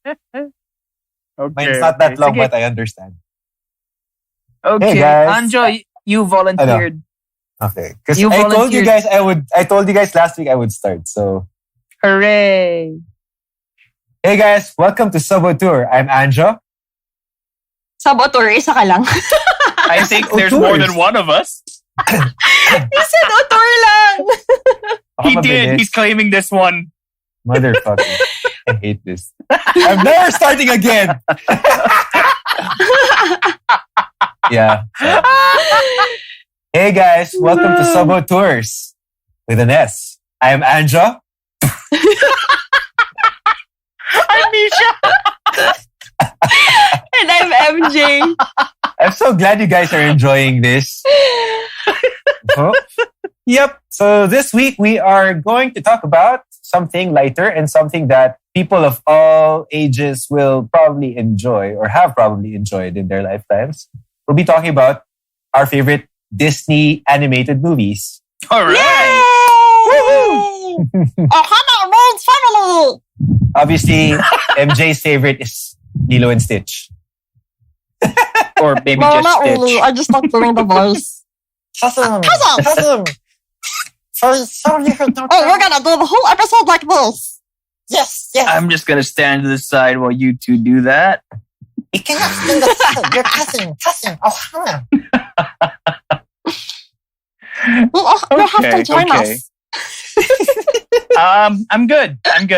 Mine's not that long, but I understand. Okay, Hey guys. Anjo, you volunteered. Okay, because You I told you volunteered. guys I told you guys last week I would start. So, Hooray! hey guys, welcome to Sub-Auteurs. I'm Anjo. Sub-Auteur, isa ka lang. I think there's more than one of us. He said auteur lang. He did. He's claiming this one. Motherfucker. I hate this. I'm never starting again. Yeah. So. Hey guys, welcome to Sub-Auteurs with an S. I am Anjo. I'm Misha. And I'm MJ. I'm so glad you guys are enjoying this. Huh? Yep. So this week we are going to talk about something lighter and something that people of all ages will probably enjoy or have probably enjoyed in their lifetimes. We'll be talking about our favorite Disney animated movies. All right. Yay! Family. Obviously, MJ's favorite is Lilo and Stitch. Or maybe No, just not Stitch. really. I just like doing the voice. Cousin. Oh, we're gonna do the whole episode like this. Yes. I'm just gonna stand to the side while you two do that. You cannot do the Your cousin. You have to join okay. us. I'm good. Thanks.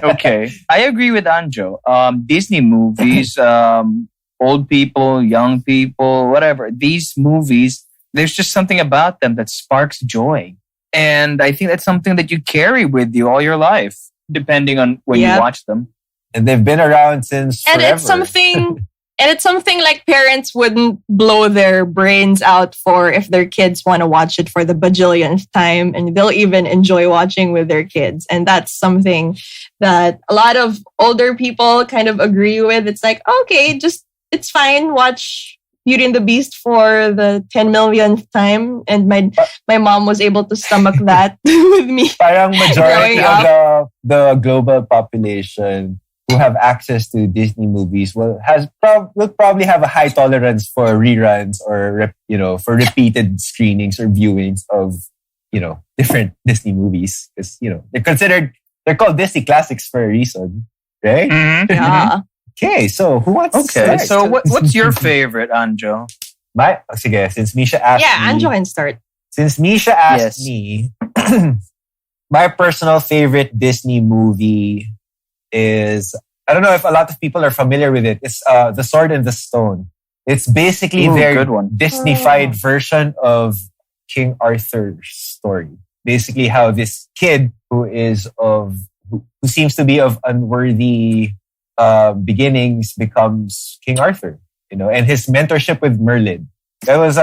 Okay. I agree with Anjo. Disney movies, old people, young people, whatever. These movies, there's just something about them that sparks joy. And I think that's something that you carry with you all your life, depending on when you watch them. And they've been around since forever. And it's something like parents wouldn't blow their brains out for if their kids want to watch it for the bajillionth time, and they'll even enjoy watching with their kids. And that's something that a lot of older people kind of agree with. It's like, okay, it's fine. Watch Beauty and the Beast for the 10 millionth time. And my mom was able to stomach that with me. Parang majority of the global population who have access to Disney movies will probably have a high tolerance for reruns or for repeated screenings or viewings of different Disney movies, because they're called Disney classics for a reason, right? Mm-hmm. Yeah. Okay, so who wants to Okay, start? so what's your favorite, Anjo? Sige, since Misha asked me. Anjo can start. Since Misha asked me, my personal favorite Disney movie is, I don't know if a lot of people are familiar with it. It's The Sword and the Stone. It's basically their Disney-fied version of King Arthur's story. Basically how this kid who seems to be of unworthy beginnings becomes King Arthur, and his mentorship with Merlin. That was,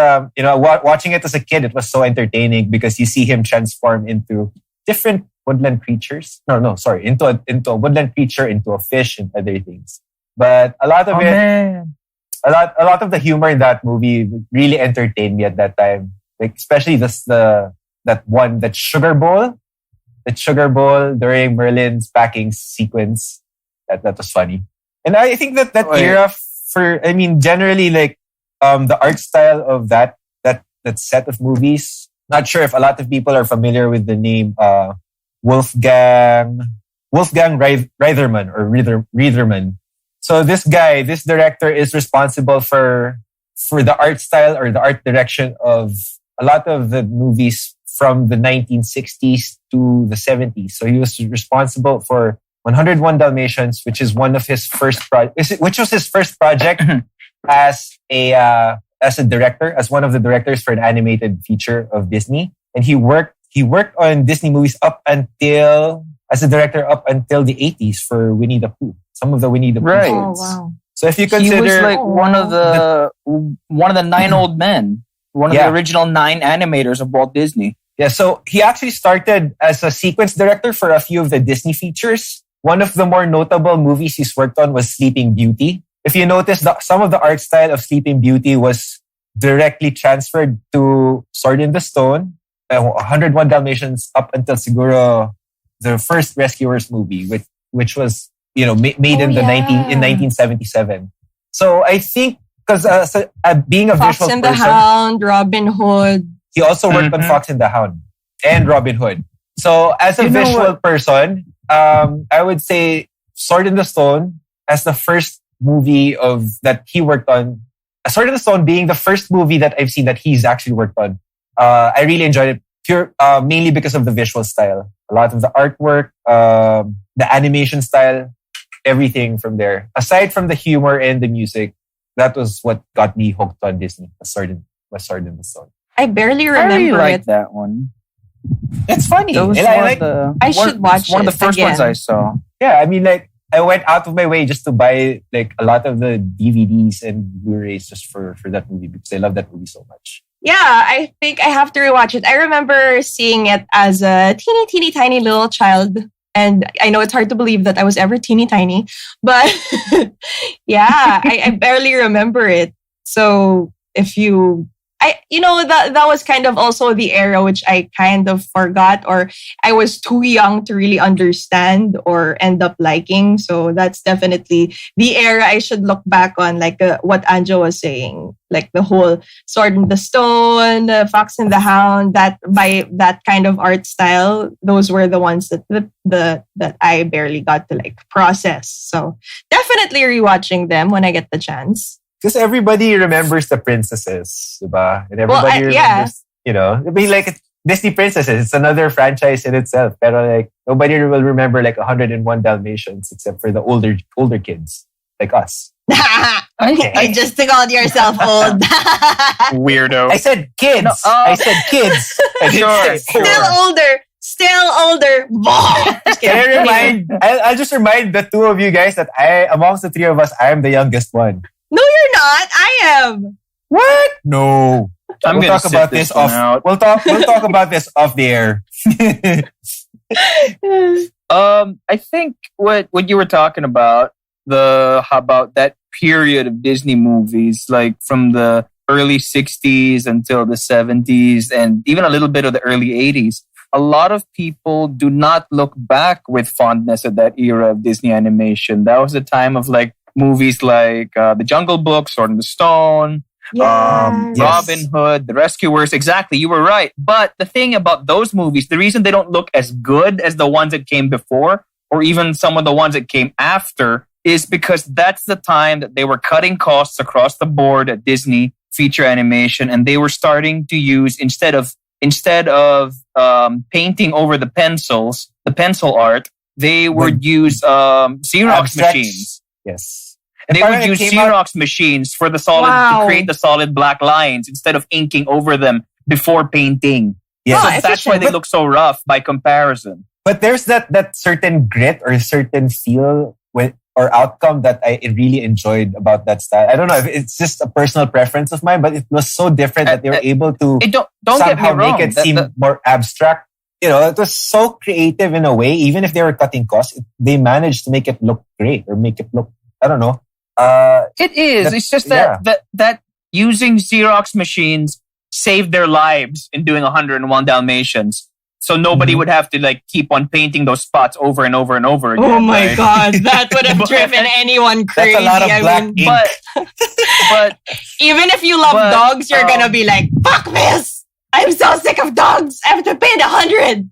watching it as a kid, it was so entertaining because you see him transform into different woodland creatures. Into a woodland creature, into a fish, and other things. But a lot of a lot of the humor in that movie really entertained me at that time. Like especially that sugar bowl during Merlin's packing sequence. That was funny. And I think that era generally the art style of that set of movies. Not sure if a lot of people are familiar with the name Wolfgang Reitherman or Reitherman. So this director is responsible for the art style or the art direction of a lot of the movies from the 1960s to the 70s. So he was responsible for 101 Dalmatians, which is one of his first which was his first project as a director, as one of the directors for an animated feature of Disney. And he worked on Disney movies as a director up until the 80s for Winnie the Pooh. Some of the Winnie the Pooh films. Oh, wow. So if you consider, he was like one of the 9 old men, one of the original 9 animators of Walt Disney. Yeah, so he actually started as a sequence director for a few of the Disney features. One of the more notable movies he's worked on was Sleeping Beauty. If you notice, some of the art style of Sleeping Beauty was directly transferred to Sword in the Stone, 101 Dalmatians, up until siguro the first Rescuers movie, which was made in 1977. So I think because being a Fox visual and person, the Hound, Robin Hood. he also worked on Fox and the Hound and Robin Hood. So as a visual person, I would say Sword in the Stone as the first movie that he worked on. Sword in the Stone being the first movie that I've seen that he's actually worked on. I really enjoyed it mainly because of the visual style. A lot of the artwork, the animation style, everything from there. Aside from the humor and the music, that was what got me hooked on Disney. Sword in the Stone. I barely remember I really liked it. that one. It's funny. That was I should watch one of the it first again. ones I saw. Yeah, I mean, like, I went out of my way just to buy like a lot of the DVDs and Blu-rays just for that movie because I love that movie so much. Yeah, I think I have to rewatch it. I remember seeing it as a teeny tiny little child. And I know it's hard to believe that I was ever teeny tiny. But yeah, I barely remember it. So if you... that was kind of also the era which I kind of forgot, or I was too young to really understand or end up liking. So that's definitely the era I should look back on, like what Anjo was saying, like the whole Sword in the Stone, Fox and the Hound, that by that kind of art style, those were the ones that I barely got to like process. So definitely rewatching them when I get the chance. Because everybody remembers the princesses, diba? And everybody remembers, I mean, like, Disney princesses, it's another franchise in itself. Pero like, nobody will remember like 101 Dalmatians except for the older kids, like us. I just called yourself old. Weirdo. I said kids. No, I said kids. Sure. Still older. I'll just remind the two of you guys that amongst the three of us, I am the youngest one. No, you're not. I am. What? No. We'll talk about this off. Out. We'll talk about this off the air. I think what you were talking about, how about that period of Disney movies, like from the early 60s until the 70s and even a little bit of the early 80s. A lot of people do not look back with fondness at that era of Disney animation. That was the time of like movies like The Jungle Book, Sword in the Stone, Robin Hood, The Rescuers. Exactly, you were right. But the thing about those movies, the reason they don't look as good as the ones that came before, or even some of the ones that came after, is because that's the time that they were cutting costs across the board at Disney feature animation, and they were starting to use instead of painting over the pencil art, they would use Xerox machines. Yes. And they would use Xerox machines for to create the solid black lines instead of inking over them before painting. Yeah. So that's why they look so rough by comparison. But there's that certain grit or certain feel or outcome that I really enjoyed about that style. I don't know if it's just a personal preference of mine, but it was so different that they were able to don't somehow make it seem more abstract. It was so creative in a way. Even if they were cutting costs, they managed to make it look great or make it look, I don't know. It is. It's just that using Xerox machines saved their lives in doing 101 Dalmatians. So nobody would have to like keep on painting those spots over and over and over again. Oh my God, that would have driven anyone crazy. That's a lot of black ink. But even if you love dogs, you're gonna be like, fuck this! I'm so sick of dogs. I have to pay 100.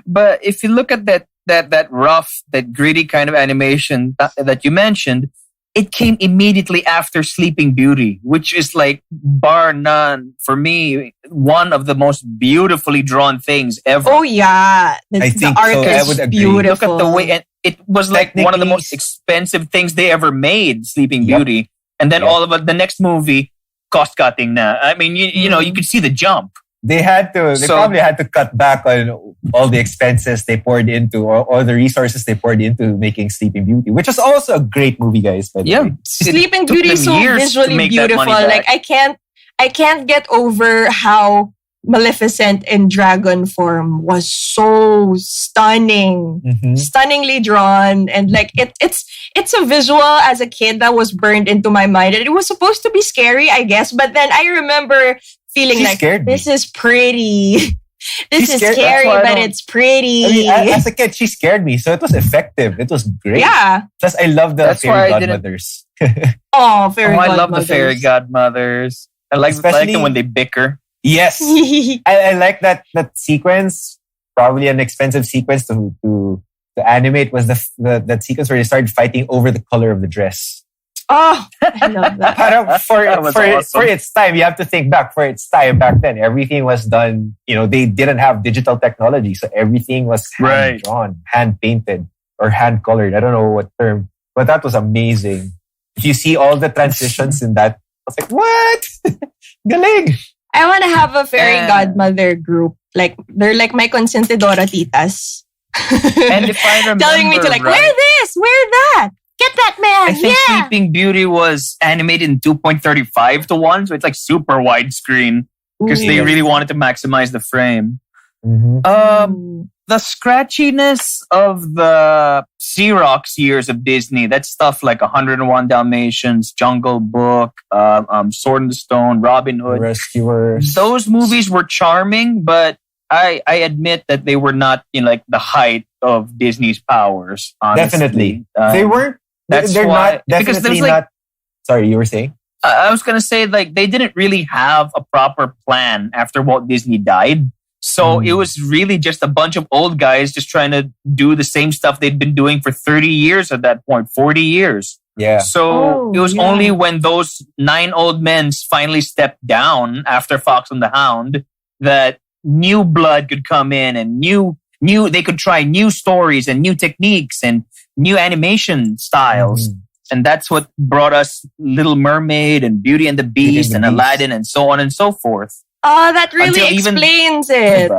But if you look at that rough, that gritty kind of animation that you mentioned, it came immediately after Sleeping Beauty, which is like, bar none, for me, one of the most beautifully drawn things ever. Oh yeah, the art is beautiful. Look at the way, and it was like one of the most expensive things they ever made, Sleeping Beauty. And then all of the next movie, cost cutting na. I mean, you know, you could see the jump. They probably had to cut back on all the expenses they poured into, or all the resources they poured into making Sleeping Beauty, which is also a great movie, guys. By the way. Sleeping Beauty is so visually beautiful. Like I can't get over how Maleficent in dragon form was so stunning, stunningly drawn, and like it's a visual as a kid that was burned into my mind. And it was supposed to be scary, I guess, but then I remember feeling this is pretty. This is scary, but it's pretty. I mean, as a kid, she scared me, so it was effective. It was great. Yeah. Plus, I love the fairy godmothers. I love the fairy godmothers. I like them when they bicker. Yes, I like that sequence. Probably an expensive sequence to animate was that sequence where they started fighting over the color of the dress. Oh, I love that. For its time, you have to think back. For its time back then, everything was done. They didn't have digital technology, so everything was hand drawn, hand painted, or hand colored. I don't know what term, but that was amazing. If you see all the transitions in that, I was like, what? Galing. I want to have a fairy godmother group. Like, they're like my consentidora titas. And if I remember, telling me to like, wear this, wear that. Get that man. I think Sleeping Beauty was animated in 2.35 to 1, so it's like super widescreen because they really wanted to maximize the frame. The scratchiness of the Xerox years of Disney, that's stuff like 101 Dalmatians, Jungle Book, Sword in the Stone, Robin Hood. Rescuers. Those movies were charming, but I admit that they were not like the height of Disney's powers. Honestly. Definitely. They weren't. They're not. Definitely not. Sorry, you were saying? I was going to say, like, they didn't really have a proper plan after Walt Disney died. So it was really just a bunch of old guys just trying to do the same stuff they'd been doing for 30 years at that point, 40 years. Yeah. So it was only when those 9 old men finally stepped down after Fox and the Hound that new blood could come in and they could try new stories and new techniques and new animation styles. And that's what brought us Little Mermaid and Beauty and the Beast and Aladdin and so on and so forth. Oh, that really explains it.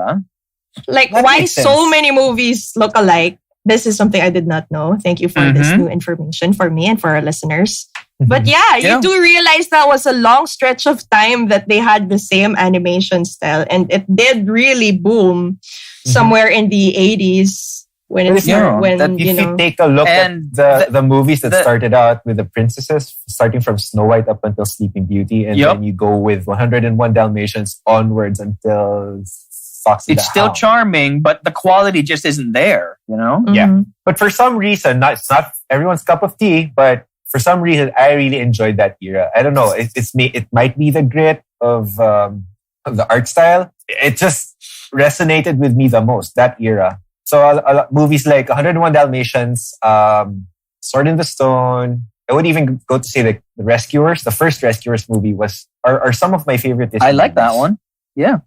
Like, why so many movies look alike. This is something I did not know. Thank you for this new information for me and for our listeners. But you do realize that was a long stretch of time that they had the same animation style. And it did really boom somewhere in the 80s. If you take a look at the movies that started out with the princesses, starting from Snow White up until Sleeping Beauty, and then you go with 101 Dalmatians onwards until Fox and the Hound. It's still charming, but the quality just isn't there, Yeah. But for some reason, it's not everyone's cup of tea, but for some reason, I really enjoyed that era. I don't know. It might be the grit of the art style. It just resonated with me the most, that era. So movies like 101 Dalmatians, Sword in the Stone. I would even go to say like The Rescuers. The first Rescuers movie are some of my favorite Disney I like movies. that one. Yeah.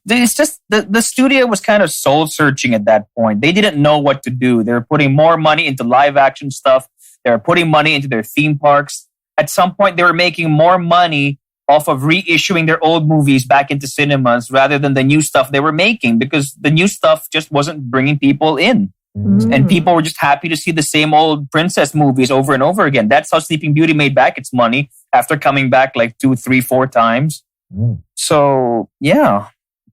It's just the studio was kind of soul searching at that point. They didn't know what to do. They were putting more money into live action stuff. They were putting money into their theme parks. At some point, they were making more money off of reissuing their old movies back into cinemas rather than the new stuff they were making, because the new stuff just wasn't bringing people in. And people were just happy to see the same old princess movies over and over again. That's how Sleeping Beauty made back its money after coming back like 2, 3, 4 times. So, yeah.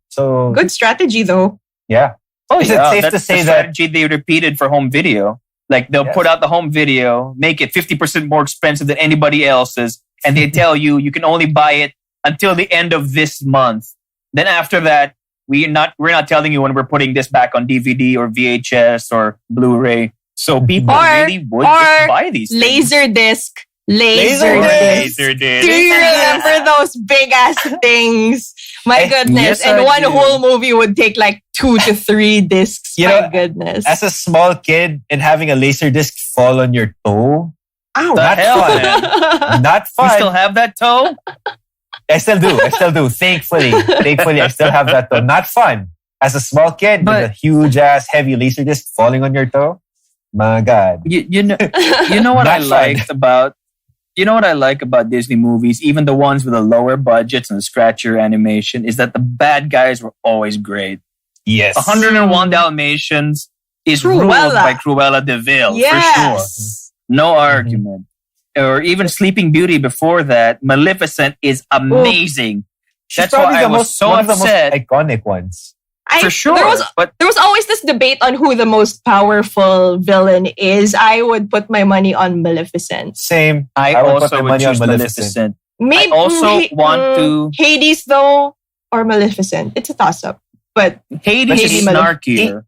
So good strategy though. Yeah. Is it safe to say that strategy they repeated for home video? Like they'll put out the home video, make it 50% more expensive than anybody else's, and they tell you can only buy it until the end of this month. Then after that, we're not telling you when we're putting this back on DVD or VHS or Blu-ray. So people really would just buy these things. Laserdisc. Do you remember those big ass things? My goodness. Yes, and one whole movie would take like 2 to 3 discs. My goodness. As a small kid and having a Laserdisc fall on your toe. Ow. Not fun. Not fun. You still have that toe? I still do. Thankfully, I still have that toe. Not fun. As a small kid with a huge ass heavy Laserdisc falling on your toe. My God. You know what I liked about Disney movies, even the ones with the lower budgets and the scratchier animation, is that the bad guys were always great. Yes. 101 Dalmatians is ruled by Cruella de Vil, for sure. No argument. Or even Sleeping Beauty before that, Maleficent is amazing. She's That's why probably I was so one of the most upset. iconic ones. For sure. There was always this debate on who the most powerful villain is. I would put my money on Maleficent. Same. I would also put my would money on choose Maleficent. Maybe I also want to... Hades though, or Maleficent. It's a toss-up. But Hades is snarkier.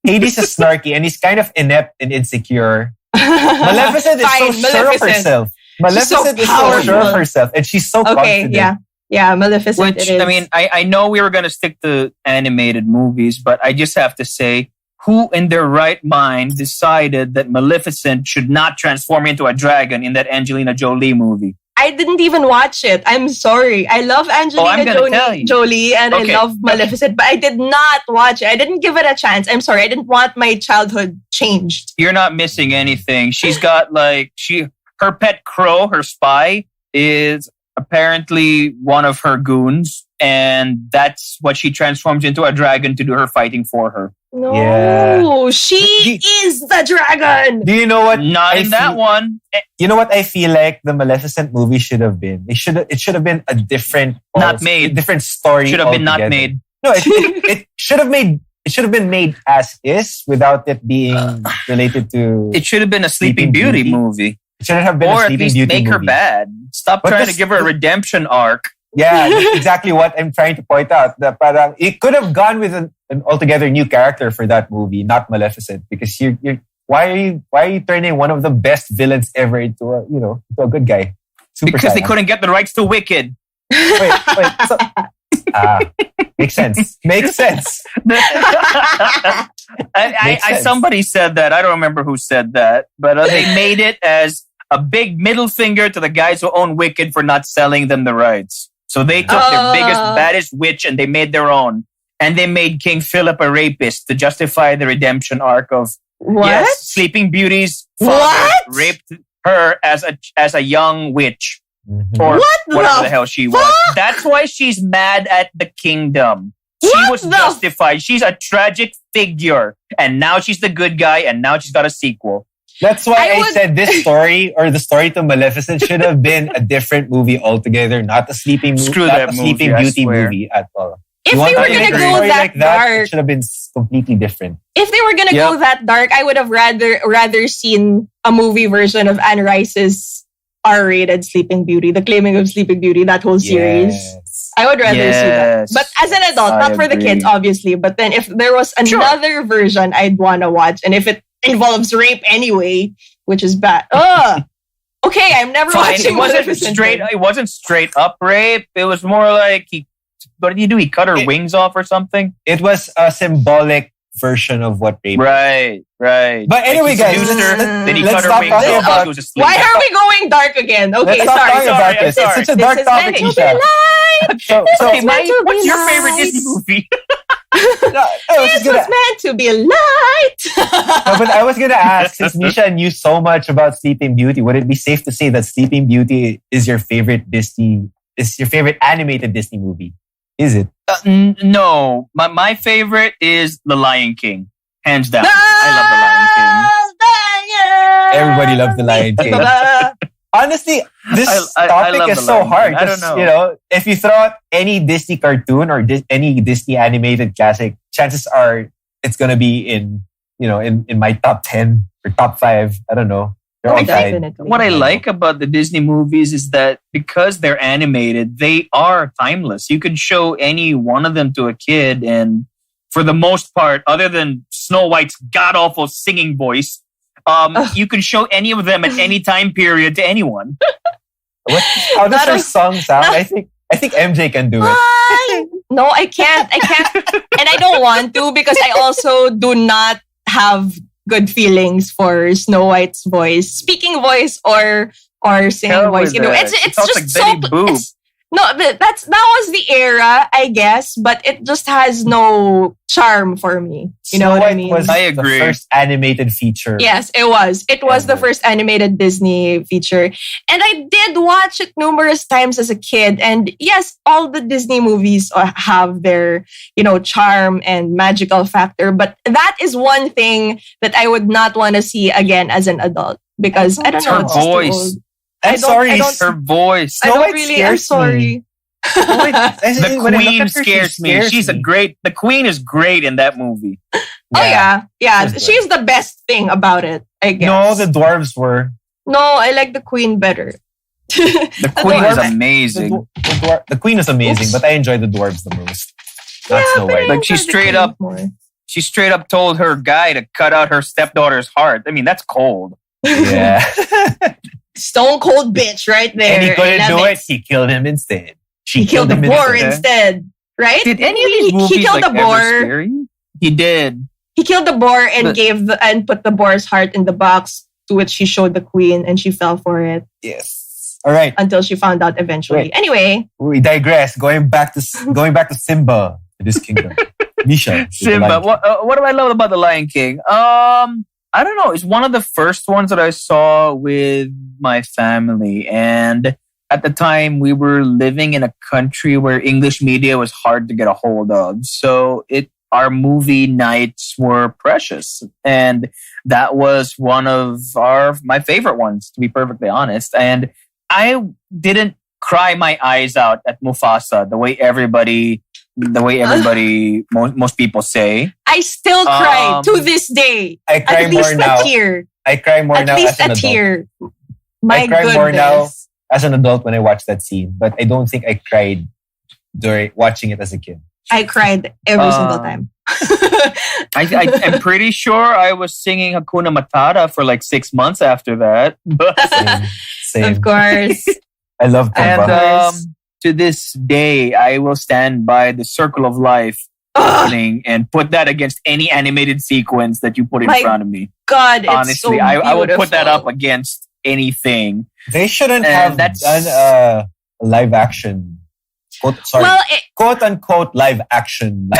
Hades is snarky and he's kind of inept and insecure. Maleficent is so sure of herself. Maleficent is so sure of herself and she's so confident. Yeah, Maleficent. Which, I mean, I know we were going to stick to animated movies, but I just have to say, who in their right mind decided that Maleficent should not transform into a dragon in that Angelina Jolie movie? I didn't even watch it. I'm sorry. I love Angelina Jolie and I love Maleficent, but I did not watch it. I didn't give it a chance. I'm sorry. I didn't want my childhood changed. You're not missing anything. She's got her pet crow, her spy, is apparently one of her goons, and that's what she transforms into a dragon to do her fighting for her. No, she is the dragon. Do you know what? Not in that one. You know what I feel like the Maleficent movie should have been? It should have been a different, different story. Should have been not made. No, it should have made. It should have been made as is without it being related to. It should have been a Sleeping Beauty movie. It shouldn't have been or a Sleeping at least Beauty make her movie. Bad. Stop trying to give her a redemption arc. Yeah, that's exactly what I'm trying to point out. That it could have gone with an altogether new character for that movie, not Maleficent. Because why are you turning one of the best villains ever into a good guy? Because they couldn't get the rights to Wicked. Wait. Makes sense. Makes sense. Somebody said that. I don't remember who said that, but they made it as a big middle finger to the guys who own Wicked for not selling them the rights. So they took their biggest, baddest witch and they made their own. And they made King Philip a rapist to justify the redemption arc of Sleeping Beauty's father raped her as a young witch. Mm-hmm. Or whatever the hell she was. That's why she's mad at the kingdom. She was justified. She's a tragic figure. And now she's the good guy and now she's got a sequel. That's why I said this story or the story to Maleficent should have been a different movie altogether, not a Sleeping Beauty movie at all. If they were going to go that dark, it should have been completely different. If they were going to go that dark, I would have rather seen a movie version of Anne Rice's R-rated Sleeping Beauty, The Claiming of Sleeping Beauty, that whole series. Yes. I would rather see that. But as an adult, not for the kids, obviously. But then if there was another version, I'd want to watch. And if it involves rape anyway, which is bad. Okay, I'm never watching. It wasn't straight up rape. It was more like what did he do? He cut her wings off or something? It was a symbolic version of what rape is. Right. But anyway, guys, let's stop talking about why are we going dark again? Okay, sorry. It's such a dark topic, Isha. What's your favorite Disney movie? This was meant to be light. No, but I was going to ask, since Nisha knew so much about Sleeping Beauty, would it be safe to say that Sleeping Beauty is your favorite animated Disney movie? Is it? No. My favorite is The Lion King. Hands down. I love The Lion King. Everybody loves The Lion King. Honestly, this topic is so hard. I don't know. If you throw out any Disney cartoon or any Disney animated classic, chances are it's gonna be in my top 10 or top 5. I don't know. What I like about the Disney movies is that because they're animated, they are timeless. You could show any one of them to a kid, and for the most part, other than Snow White's god-awful singing voice, you can show any of them at any time period to anyone. How does her song sound? I think MJ can do it. No, I can't. And I don't want to because I also do not have good feelings for Snow White's voice, speaking voice or singing voice. It's just like so. Betty Boop. That was the era, I guess, but it just has no charm for me. You know what I mean? I agree. The first animated feature. Yes, it was. It was the first animated Disney feature. And I did watch it numerous times as a kid. And yes, all the Disney movies have their, charm and magical factor. But that is one thing that I would not want to see again as an adult. Because I don't know. Her voice. I'm sorry, her voice. I'm sorry. The queen scares me. The queen is great in that movie. Yeah. She's the best thing about it, I guess. No, the dwarves were. No, I like the queen better. The queen is amazing. The queen is amazing, but I enjoy the dwarves the most. That's the way. Like she straight up told her guy to cut out her stepdaughter's heart. I mean, that's cold. Yeah. Stone cold bitch right there. And he couldn't do it. He killed him instead. He killed the boar instead. Right? Did any of these movies he killed the boar? Scare you? He did. He killed the boar and put the boar's heart in the box, to which he showed the queen, and she fell for it. Yes. All right. Until she found out eventually. Right. Anyway, we digress. Going back to Simba, this kingdom. Misha. Simba. What do I love about the Lion King? I don't know. It's one of the first ones that I saw with my family, and at the time we were living in a country where English media was hard to get a hold of. So our movie nights were precious, and that was one of my favorite ones, to be perfectly honest. And I didn't cry my eyes out at Mufasa the way everybody, most people say. I still cry to this day. I cry more now. I cry more now as an adult. My goodness. I cry more now as an adult when I watch that scene, but I don't think I cried during watching it as a kid. I cried every single time. I'm pretty sure I was singing Hakuna Matata for like 6 months after that. Same. Of course. I love Pumbaa. And to this day, I will stand by the Circle of Life opening and put that against any animated sequence that you put in front of me. God, honestly, it's so I would put that up against anything. They shouldn't have done a live action. Quote unquote live action.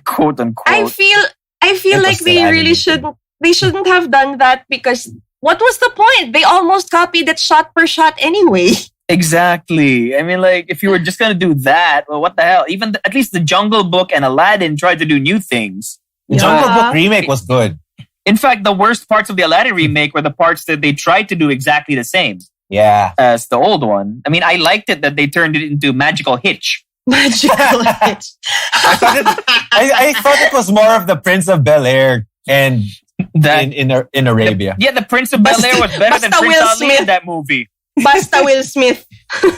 Quote unquote. I feel like they shouldn't have done that, because what was the point? They almost copied it shot per shot anyway. Exactly. I mean, like, if you were just going to do that, well, what the hell? Even at least the Jungle Book and Aladdin tried to do new things. The Jungle Book remake was good. In fact, the worst parts of the Aladdin remake were the parts that they tried to do exactly the same. Yeah. As the old one. I mean, I liked it that they turned it into Magical Hitch. Magical Hitch. I thought it was more of the Prince of Bel-Air and in Arabia. The Prince of Bel-Air was better than Prince Ali in that movie. Basta Will Smith. But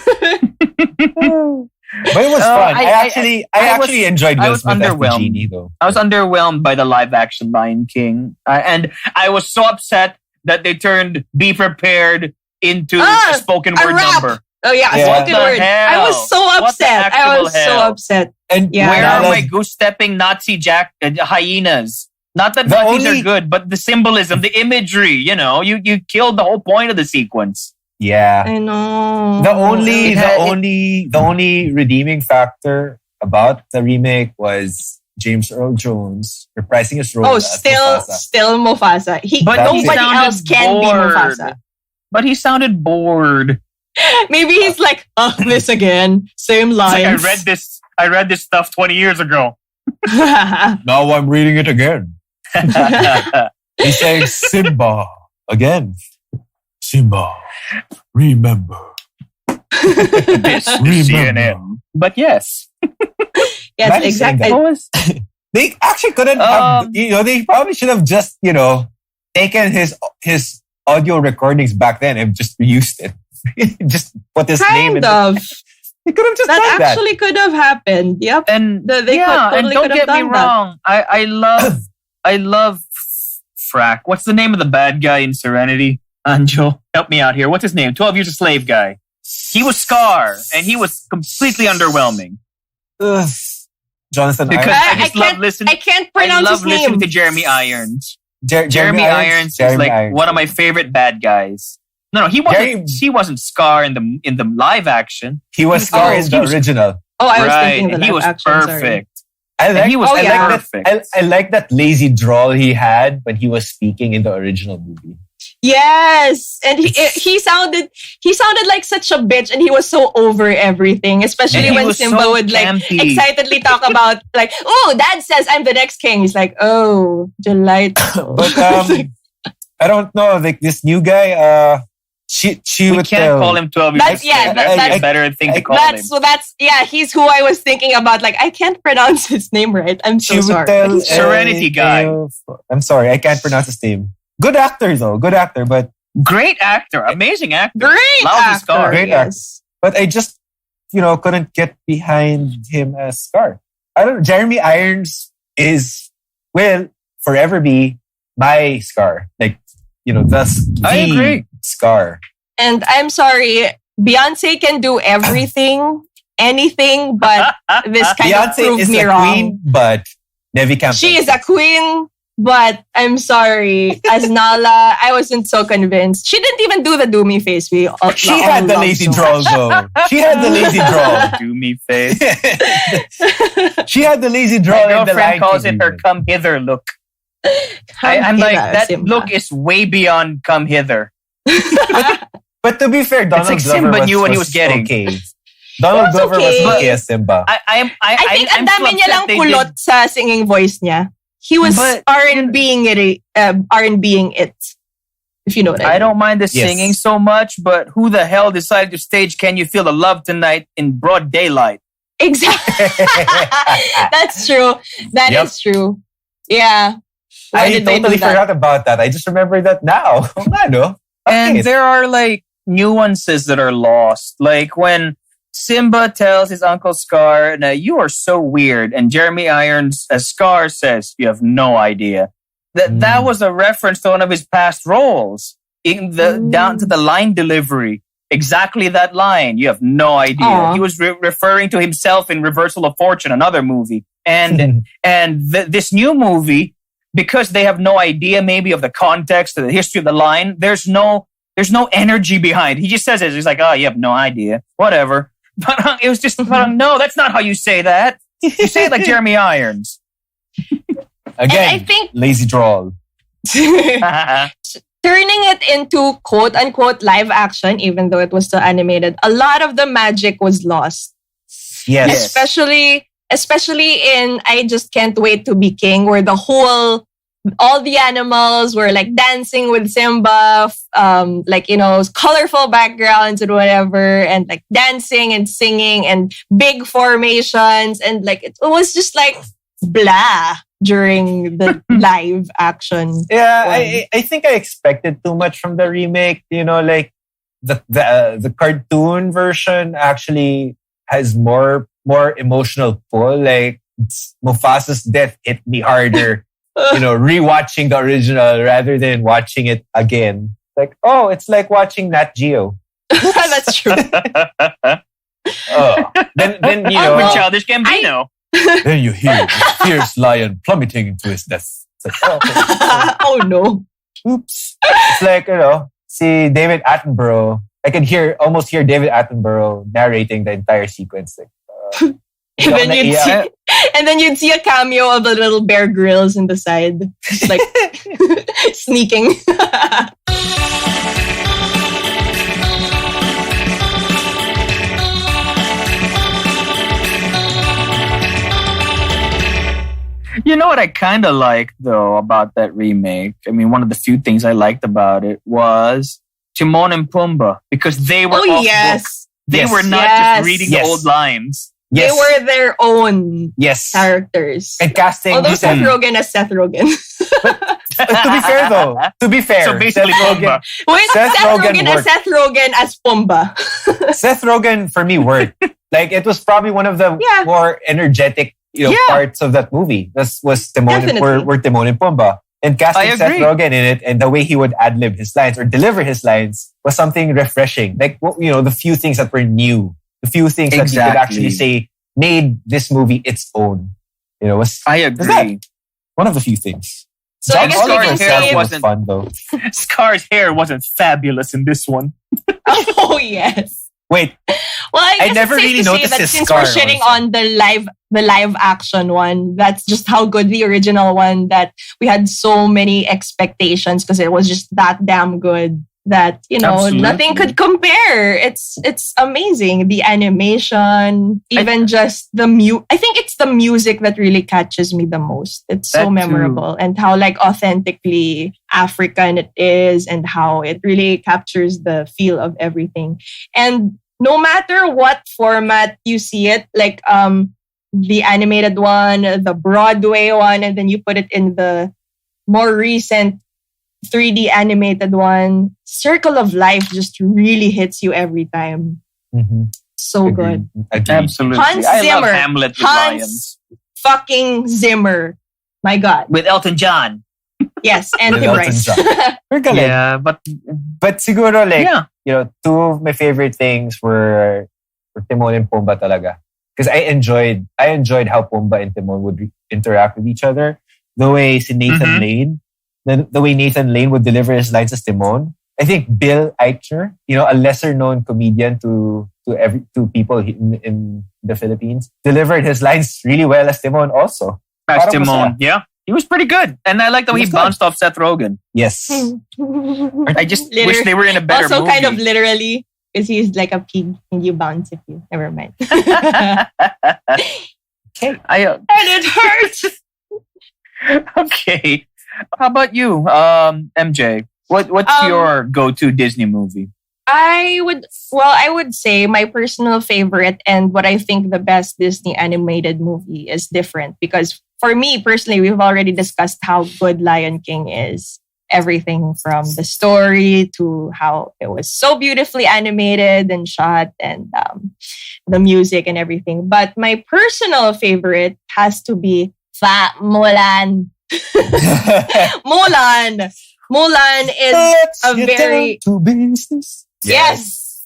it was fun. I actually enjoyed Will Smith as the genie, though. I was underwhelmed by the live action Lion King. And I was so upset that they turned Be Prepared into a spoken word number. Oh yeah, spoken word. I was so upset. So upset. And where are my goose-stepping Nazi hyenas? Not that Nazis are good, but the symbolism, the imagery, you killed the whole point of the sequence. Yeah. I know. The only redeeming factor about the remake was James Earl Jones reprising his role as Mufasa. Still Mufasa. But nobody else can be Mufasa. But he sounded bored. Maybe he's like, this again. Same lines. Like, I read this stuff 20 years ago. Now I'm reading it again. He's saying Simba again. Simba, remember. This is CNN. But yes. Yes, exactly. They actually couldn't have, they probably should have just, taken his audio recordings back then and just reused it. Just put his name in it. They could have just done that. That actually could have happened. Yep. And don't get me wrong. I love Frack. What's the name of the bad guy in Serenity? Anjo, help me out here. What's his name? 12 Years a Slave guy. He was Scar, and he was completely underwhelming. Jonathan because Irons. I just love listening. I can't pronounce his name. Listening to Jeremy Irons. Jeremy Irons is like one of my favorite bad guys. No, he wasn't. He wasn't Scar in the live action. He was Scar in the original. Oh, I was thinking the he was action, perfect. I like that lazy drawl he had when he was speaking in the original movie. Yes, and he sounded like such a bitch, and he was so over everything. Especially when Simba would excitedly talk about like, "Oh, Dad says I'm the next king." He's like, "Oh, delightful." But I don't know, like this new guy, She We would can't tell, call him 12 That's- years yeah, old. that- That's a better thing to call him. He's who I was thinking about. Like, I can't pronounce his name right. I'm so she would sorry. tell Serenity guy. I'm sorry, I can't pronounce his name. Good actor though, good actor, but Great actor. Amazing actor. Great Lousy actor. Scar. Great Yes. but I just couldn't get behind him as Scar. I don't know. Jeremy Irons will forever be my Scar. Like, thus I agree. Scar. And I'm sorry, Beyonce can do everything, anything, but this kind of Beyonce proved is me a wrong. queen, but Nevi Campbell. She is a queen, but I'm sorry. As Nala, I wasn't so convinced. She didn't even do the do me face. She had the lazy drawl though. She had the lazy drawl. Do me face. She had the lazy My drawl in the girlfriend line. calls it her come hither look. I'm like, that look is way beyond come hither. But to be fair, Donald like Glover Simba knew what he was getting. Okay. Donald Glover was okay. okay as Simba. I think I'm ang dami so niya lang upset they kulot did- sa singing voice niya. He was But- R&Bing it. If you know what I mean. I don't mind the Yes. singing so much, but who the hell decided to stage Can You Feel the Love Tonight in broad daylight? Exactly. That's true. That Yep. is true. Yeah. Why I did they do totally that? forgot about that. I just remember that now. Okay. And there are like nuances that are lost. Like when Simba tells his uncle Scar, "Now you are so weird," and Jeremy Irons as Scar says, "You have no idea." That was a reference to one of his past roles. In the down to the line delivery. Exactly that line. You have no idea. Aw. He was referring to himself in Reversal of Fortune, another movie. And this new movie, because they have no idea maybe of the context of the history of the line, there's no energy behind it. He just says it. He's like, "Oh, you have no idea. Whatever." But it was just, no, that's not how you say that. You say it like Jeremy Irons. Again, I think- lazy drawl. Turning it into quote unquote live action, even though it was still animated, a lot of the magic was lost. Yes. Especially in I Just Can't Wait to Be King, where all the animals were like dancing with Simba, colorful backgrounds and whatever, and like dancing and singing and big formations, and like it was just like blah during the live action. Yeah, I think I expected too much from the remake. Like the cartoon version actually has more emotional pull. Like Mufasa's death hit me harder. Rewatching the original rather than watching it again. Like, oh, it's like watching Nat Geo. That's true. Then With Childish Gambino. then you hear the fierce lion plummeting into his death. It's like, oh, okay. Oh no. Oops. It's like, see David Attenborough. I can almost hear David Attenborough narrating the entire sequence. Like, And then you'd see a cameo of the little Bear Grylls in the side, like sneaking. You know what I kind of liked, though, about that remake? I mean, one of the few things I liked about it was Timon and Pumbaa, because they were off book. They were not just reading the old lines. Yes. They were their own characters. And casting. Although Seth Rogen as Seth Rogen. To be fair, So basically, Pumbaa. Wait, Seth Rogen Rogen as Seth Rogen as Pumbaa. Seth Rogen for me worked. Like it was probably one of the more energetic parts of that movie. This was Timon and Pumbaa. And casting Seth Rogen in it and the way he would ad-lib his lines or deliver his lines was something refreshing. Like, the few things that were new, the few things that you could actually say made this movie its own. I agree. Was one of the few things. So I guess Scar's hair wasn't fun though. Scar's hair wasn't fabulous in this one. Oh yes. Wait. Well, I guess never it's safe really to say noticed that his since scar we're shitting also. on the live action one, that's just how good the original one, that we had so many expectations because it was just that damn good that, Absolutely. nothing could compare. It's amazing. The animation, even just the I think it's the music that really catches me the most. It's so memorable, and how like authentically African it is, and how it really captures the feel of everything. And no matter what format you see it, like the animated one, the Broadway one, and then you put it in the more recent 3D animated one, Circle of Life just really hits you every time. Mm-hmm. So good. Absolutely. Hans I Zimmer. love Hamlet with lions. Fucking Zimmer. My God. With Elton John. Yes, and With Tim Elton Rice. John. Yeah, but siguro like, two of my favorite things were Timon and Pumbaa talaga. Because I enjoyed how Pumbaa and Timon would interact with each other. The way Nathan Lane, the way Nathan Lane would deliver his lines as Timon. I think Bill Eichner, a lesser known comedian to people in the Philippines, delivered his lines really well as Timon also. As Timon, yeah. He was pretty good. And I like the way he bounced off Seth Rogen. Yes. I just wish they were in a better also movie. Kind of literally, because he's like a pig and you bounce if you... Never mind. Okay. And it hurts! Okay. How about you, MJ? What's your go-to Disney movie? I would say my personal favorite and what I think the best Disney animated movie is different, because for me personally, we've already discussed how good Lion King is. Everything from the story to how it was so beautifully animated and shot, and the music and everything. But my personal favorite has to be Mulan. Mulan is a very... Yes.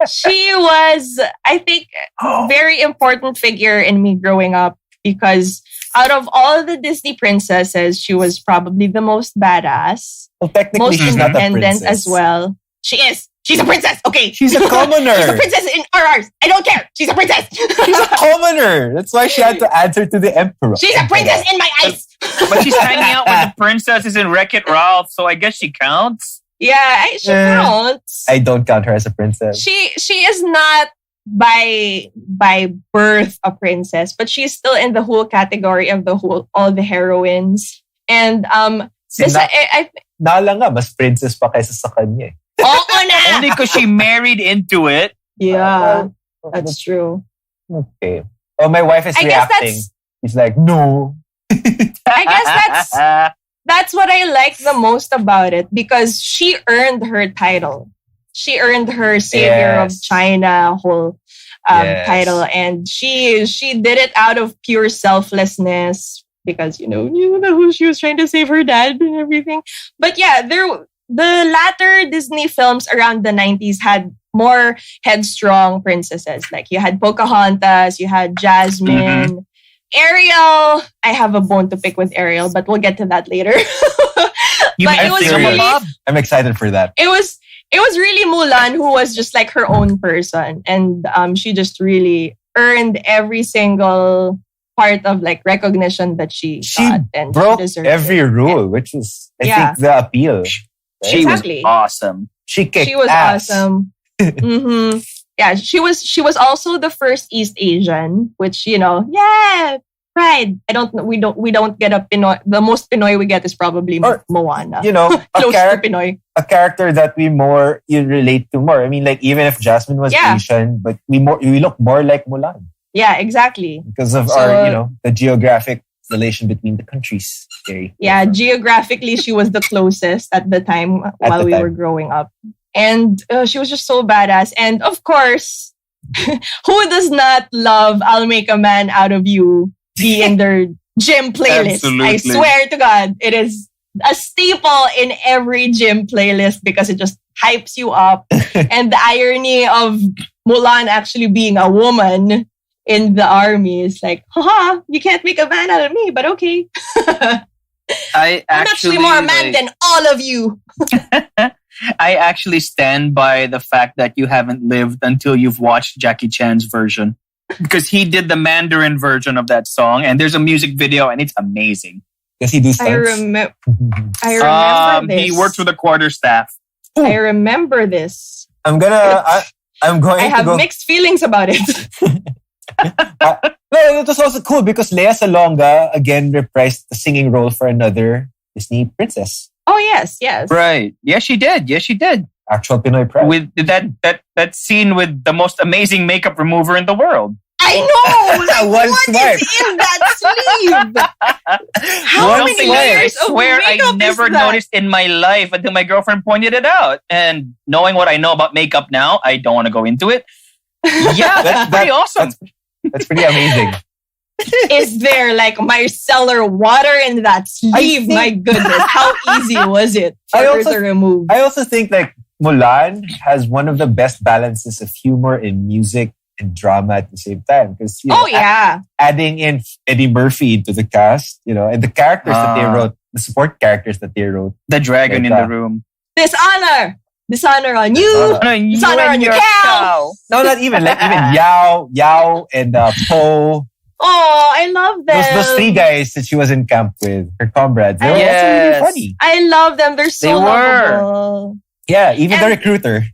She was, I think, a very important figure in me growing up, because out of all the Disney princesses, she was probably the most badass. Well, technically, most she's not a independent princess as well. She is. She's a princess. Okay. She's a commoner. She's a princess in RRs. I don't care. She's a princess. She's a commoner. That's why she had to answer to the emperor. She's a princess in my eyes. But she's hanging out with the princesses in Wreck-It Ralph, so I guess she counts. Yeah, she counts. I don't count her as a princess. She is not by birth a princess, but she's still in the whole category of all the heroines. And Nala nga, mas princess pa kaysa sa kanya. Oo na! Only because she married into it. Yeah, that's true. Okay. Oh, my wife is reacting. She's like, no. I guess that's what I like the most about it, because she earned her title. She earned her Savior of China whole title, and she did it out of pure selflessness, because you know she was trying to save her dad and everything. But yeah, the latter Disney films around the 90s had more headstrong princesses. Like you had Pocahontas, you had Jasmine. Ariel, I have a bone to pick with Ariel, but we'll get to that later. I'm excited for that. It was really Mulan who was just like her own person, and she just really earned every single part of like recognition that she got, and broke she every rule, which is I think the appeal. Right? She was awesome. She kicked was ass. Awesome. Yeah, she was also the first East Asian, which pride. We don't get a Pinoy. The most Pinoy we get is probably Moana. Close to Pinoy. A character that you relate to more. I mean, like even if Jasmine was Asian, but we look more like Mulan. Yeah, exactly. Because of our the geographic relation between the countries. Yeah, geographically she was the closest at the time while we were growing up. And she was just so badass. And of course, who does not love I'll Make a Man Out of You be in their gym playlist? Absolutely. I swear to God, it is a staple in every gym playlist because it just hypes you up. And the irony of Mulan actually being a woman in the army is like, haha, you can't make a man out of me, but okay. I'm actually more a man than all of you. I actually stand by the fact that you haven't lived until you've watched Jackie Chan's version. Because he did the Mandarin version of that song, and there's a music video, and it's amazing. Does he do stunts? I remember this. He works with a quarterstaff. I remember this. I'm going I to have go. mixed feelings about it. No, it was also cool because Lea Salonga again reprised the singing role for another Disney princess. Oh, yes. Right. Yes, she did. Actual Pinoy pride. With that scene with the most amazing makeup remover in the world. I know! Like, One what swipe. is in that sleeve? How many Something I layers of swear makeup I never is that? noticed in my life until my girlfriend pointed it out. And knowing what I know about makeup now, I don't want to go into it. Yeah, that's pretty awesome. That's pretty amazing. Is there like micellar water in that sleeve? My goodness, how easy was it for her to remove? I also think like Mulan has one of the best balances of humor in music and drama at the same time. Because adding in Eddie Murphy into the cast, and the characters that they wrote, the support characters that they wrote. The dragon in the room. Dishonor on you. Dishonor on your cow. No, not even. Like even Yao, and Po. Oh, I love them. Those three guys that she was in camp with, her comrades. They were also really funny. I love them. They're so lovable. Yeah, even the recruiter.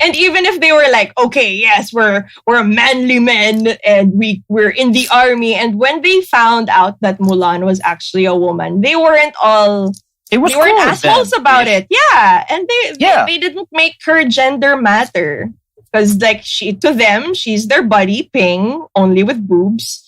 And even if they were like, okay, yes, we're manly men and we're in the army. And when they found out that Mulan was actually a woman, they weren't all... They weren't assholes about it. Yeah. And they didn't make her gender matter. Because like to them, she's their buddy, Ping, only with boobs.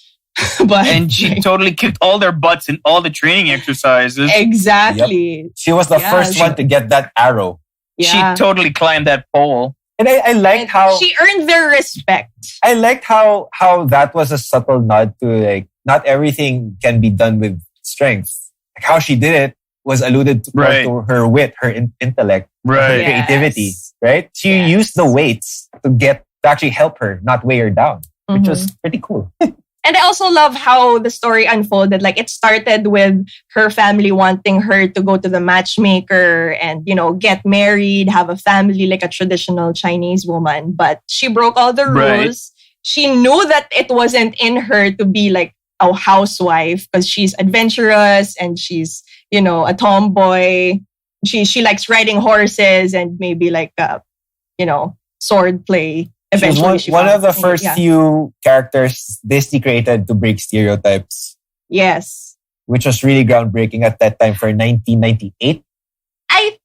And she totally kicked all their butts in all the training exercises. Exactly. Yep. She was the first one to get that arrow. Yeah. She totally climbed that pole. And I liked how... She earned their respect. I liked how that was a subtle nod to like, not everything can be done with strength. Like how she did it was alluded to, to her wit, her intellect, her creativity, right? She used the weights to actually help her, not weigh her down, which was pretty cool. And I also love how the story unfolded. Like it started with her family wanting her to go to the matchmaker and, get married, have a family like a traditional Chinese woman. But she broke all the rules. Right. She knew that it wasn't in her to be like a housewife because she's adventurous and she's, a tomboy. She likes riding horses and maybe like, sword play. Eventually, she was one of the first few characters Disney created to break stereotypes. Yes. Which was really groundbreaking at that time for 1998. I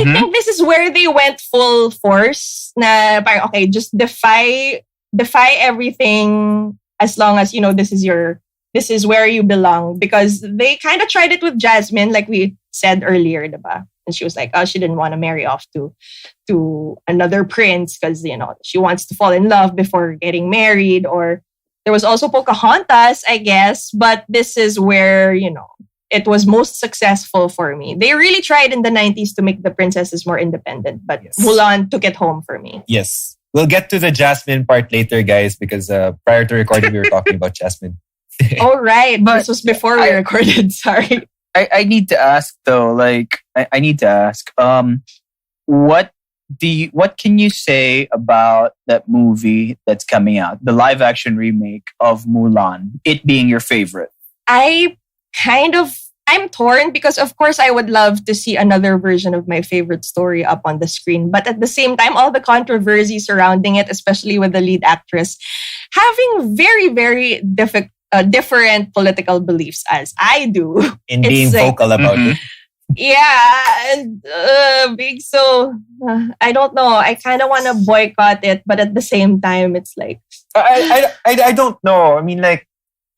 think this is where they went full force. Na parang, okay, just defy everything as long as, this is where you belong. Because they kind of tried it with Jasmine, like we said earlier, diba? And she was like, she didn't want to marry off to another prince because, she wants to fall in love before getting married. Or there was also Pocahontas, I guess. But this is where, it was most successful for me. They really tried in the 90s to make the princesses more independent. But Mulan took it home for me. Yes. We'll get to the Jasmine part later, guys, because prior to recording, we were talking about Jasmine. Oh, right. But this was before we recorded. Sorry. I need to ask though, what can you say about that movie that's coming out, the live action remake of Mulan, it being your favorite? I'm torn because of course I would love to see another version of my favorite story up on the screen. But at the same time, all the controversy surrounding it, especially with the lead actress, having very, very different political beliefs as I do. In being vocal about it. Yeah. And being so... I don't know. I kind of want to boycott it. But at the same time, it's like... I don't know. I mean, like,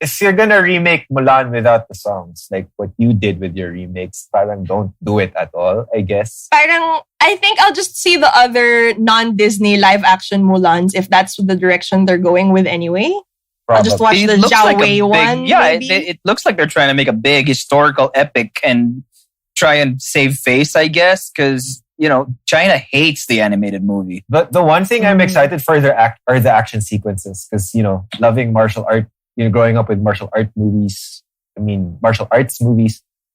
if you're going to remake Mulan without the songs, like what you did with your remakes, parang don't do it at all, I guess. Parang, I think I'll just see the other non-Disney live-action Mulans if that's the direction they're going with anyway. I'll just watch the Zhao Wei one. Yeah, it looks like they're trying to make a big historical epic and try and save face, I guess, because, China hates the animated movie. But the one thing I'm excited for are the action sequences because, loving martial art, growing up with martial arts movies,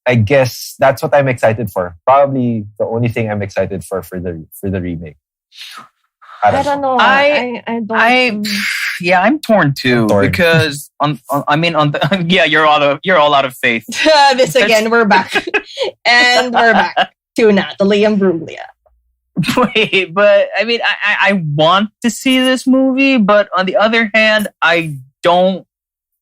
I guess that's what I'm excited for. Probably the only thing I'm excited for the remake. I don't know. I don't. Yeah, I'm torn too because yeah, you're all out of faith. This again, we're back, and we're back to Natalie Imbruglia. Wait, but I mean, I want to see this movie, but on the other hand, I don't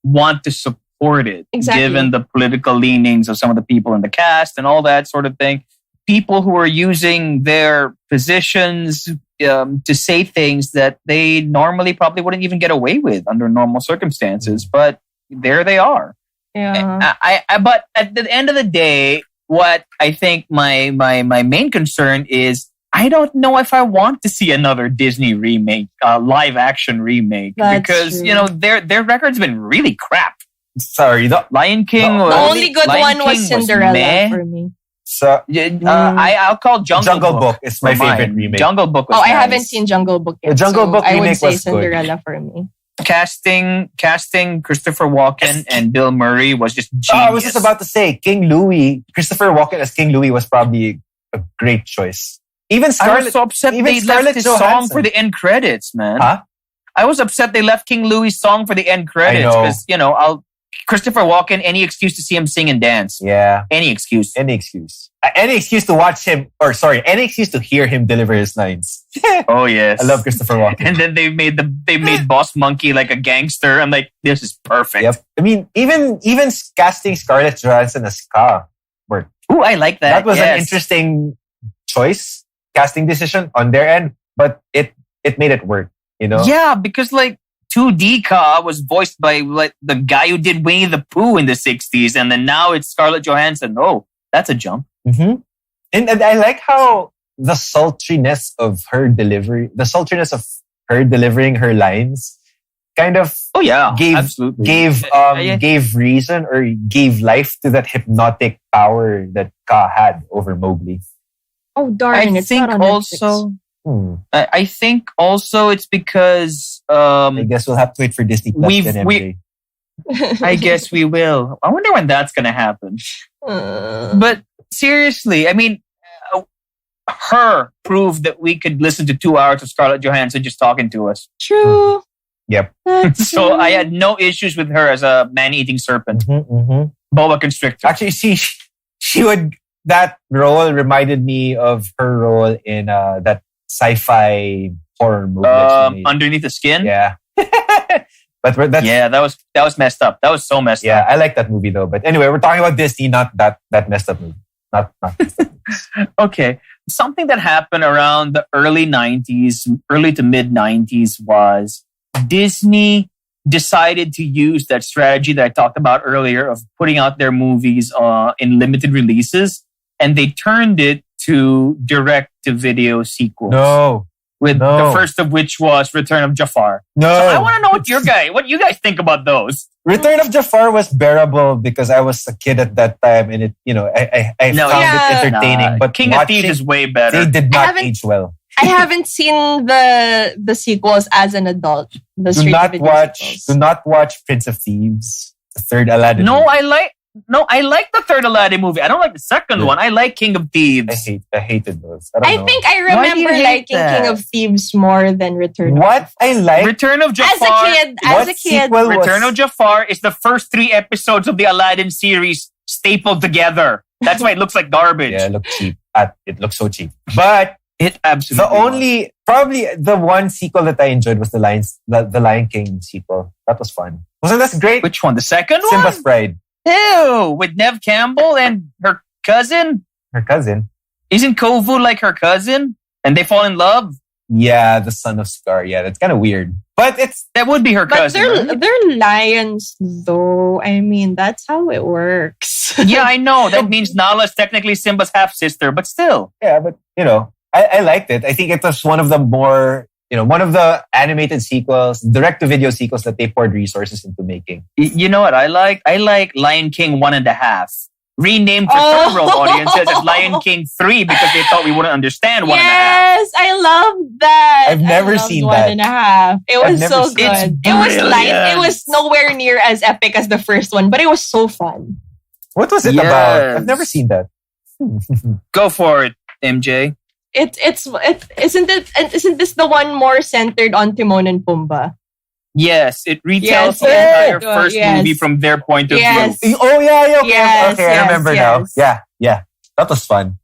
want to support it, given the political leanings of some of the people in the cast and all that sort of thing. People who are using their positions to say things that they normally probably wouldn't even get away with under normal circumstances, but there they are. Yeah. But at the end of the day, what I think my main concern is, I don't know if I want to see another Disney remake, live action remake, because true. Their record's been really crap. Sorry, the Lion King. The only good one was Cinderella for me. So I'll call Jungle Book is my favorite remake. Jungle Book was I nice. haven't seen Jungle Book yet. The Jungle Book I would remake say was Cinderella good. for me. Casting Christopher Walken and Bill Murray was just genius. I was just about to say Christopher Walken as King Louis was probably a great choice. Even Scarlett, I was so upset they left his song for the end credits, man. Huh? I was upset they left King Louis' song for the end credits because Christopher Walken, any excuse to see him sing and dance. Yeah. Any excuse. Any excuse to watch him, any excuse to hear him deliver his lines. Oh yes. I love Christopher Walken. And then they made Boss Monkey like a gangster. I'm like, this is perfect. Yep. I mean, even casting Scarlett Johansson as Ka worked. Ooh, I like that. That was an interesting choice, casting decision on their end, but it made it work, Yeah, because 2D Ka was voiced by the guy who did Winnie the Pooh in the 60s, and then now it's Scarlett Johansson. Oh, that's a jump. Mm-hmm. And I like how the sultriness of her delivering her lines kind of gave reason or gave life to that hypnotic power that Ka had over Mowgli. Oh darn! It's not on Netflix. I think also it's because I guess we'll have to wait for Disney Plus. I guess we will. I wonder when that's going to happen. But seriously, I mean, her proved that we could listen to 2 hours of Scarlett Johansson just talking to us. True. Yep. So I had no issues with her as a man-eating serpent. Boa constrictor. Actually, she would. That role reminded me of her role in that sci-fi horror movie. Underneath the Skin. Yeah. But that was messed up. That was so messed up. Yeah, I like that movie though. But anyway, we're talking about Disney, not that messed up movie. Not Okay. Something that happened around the early to mid 90s was Disney decided to use that strategy that I talked about earlier of putting out their movies in limited releases, and they turned it to direct-to-video sequels. No. The first of which was Return of Jafar. No. So I want to know what you guys think about those. Return of Jafar was bearable because I was a kid at that time, and I found it entertaining. But King of Thieves is way better. They did not age well. I haven't seen the sequels as an adult. Do not watch Prince of Thieves, the third Aladdin. No, I like the third Aladdin movie. I don't like the second one. I like King of Thieves. I hated those. I think I remember liking King of Thieves more than Return of Jafar. I like Return of Jafar. As a kid. Return of Jafar is the first 3 episodes of the Aladdin series stapled together. That's why it looks like garbage. Yeah, it looks cheap. It looks so cheap. But it absolutely probably the one sequel that I enjoyed was the Lion King sequel. That was fun. Wasn't that great? Which one? The second one? Simba's Pride. Ew, with Neve Campbell and her cousin? Her cousin? Isn't Kovu like her cousin? And they fall in love? Yeah, the son of Scar. Yeah, that's kind of weird. But that would be her cousin. But they're lions, though. I mean, that's how it works. Yeah, I know. That means Nala's technically Simba's half-sister, but still. Yeah, but, I liked it. I think it was one of the more, one of the animated sequels, direct-to-video sequels that they poured resources into making. You know what I like? I like Lion King 1.5. Renamed for third-world audiences as Lion King 3 because they thought we wouldn't understand 1.5. Yes, I love that. I've never seen that. 1.5. It was so good. It was light. It was nowhere near as epic as the first one, but it was so fun. What was it about? I've never seen that. Go for it, MJ. Isn't this the one more centered on Timon and Pumbaa? Yes, it retells Yes, the yes. entire first Yes. movie from their point of Yes. view. Oh yeah, okay, Yes, okay. I yes, remember yes. now. Yeah. That was fun.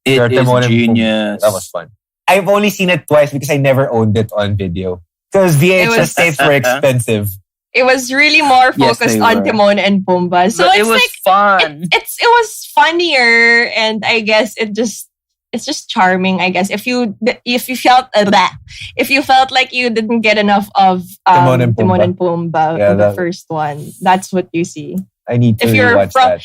It Your is Timon and Pumbaa. genius. That was fun. I've only seen it twice because I never owned it on video. Because VHS tapes were expensive. It was really more Yes, focused they on were. Timon and Pumbaa. So But it's it was fun. it was funnier, and I guess it's just charming. I guess if you felt like you didn't get enough of Timon and Timon Pumbaa. and Pumbaa Yeah, in the that- first one, that's what you see. I need to If you're watch from that.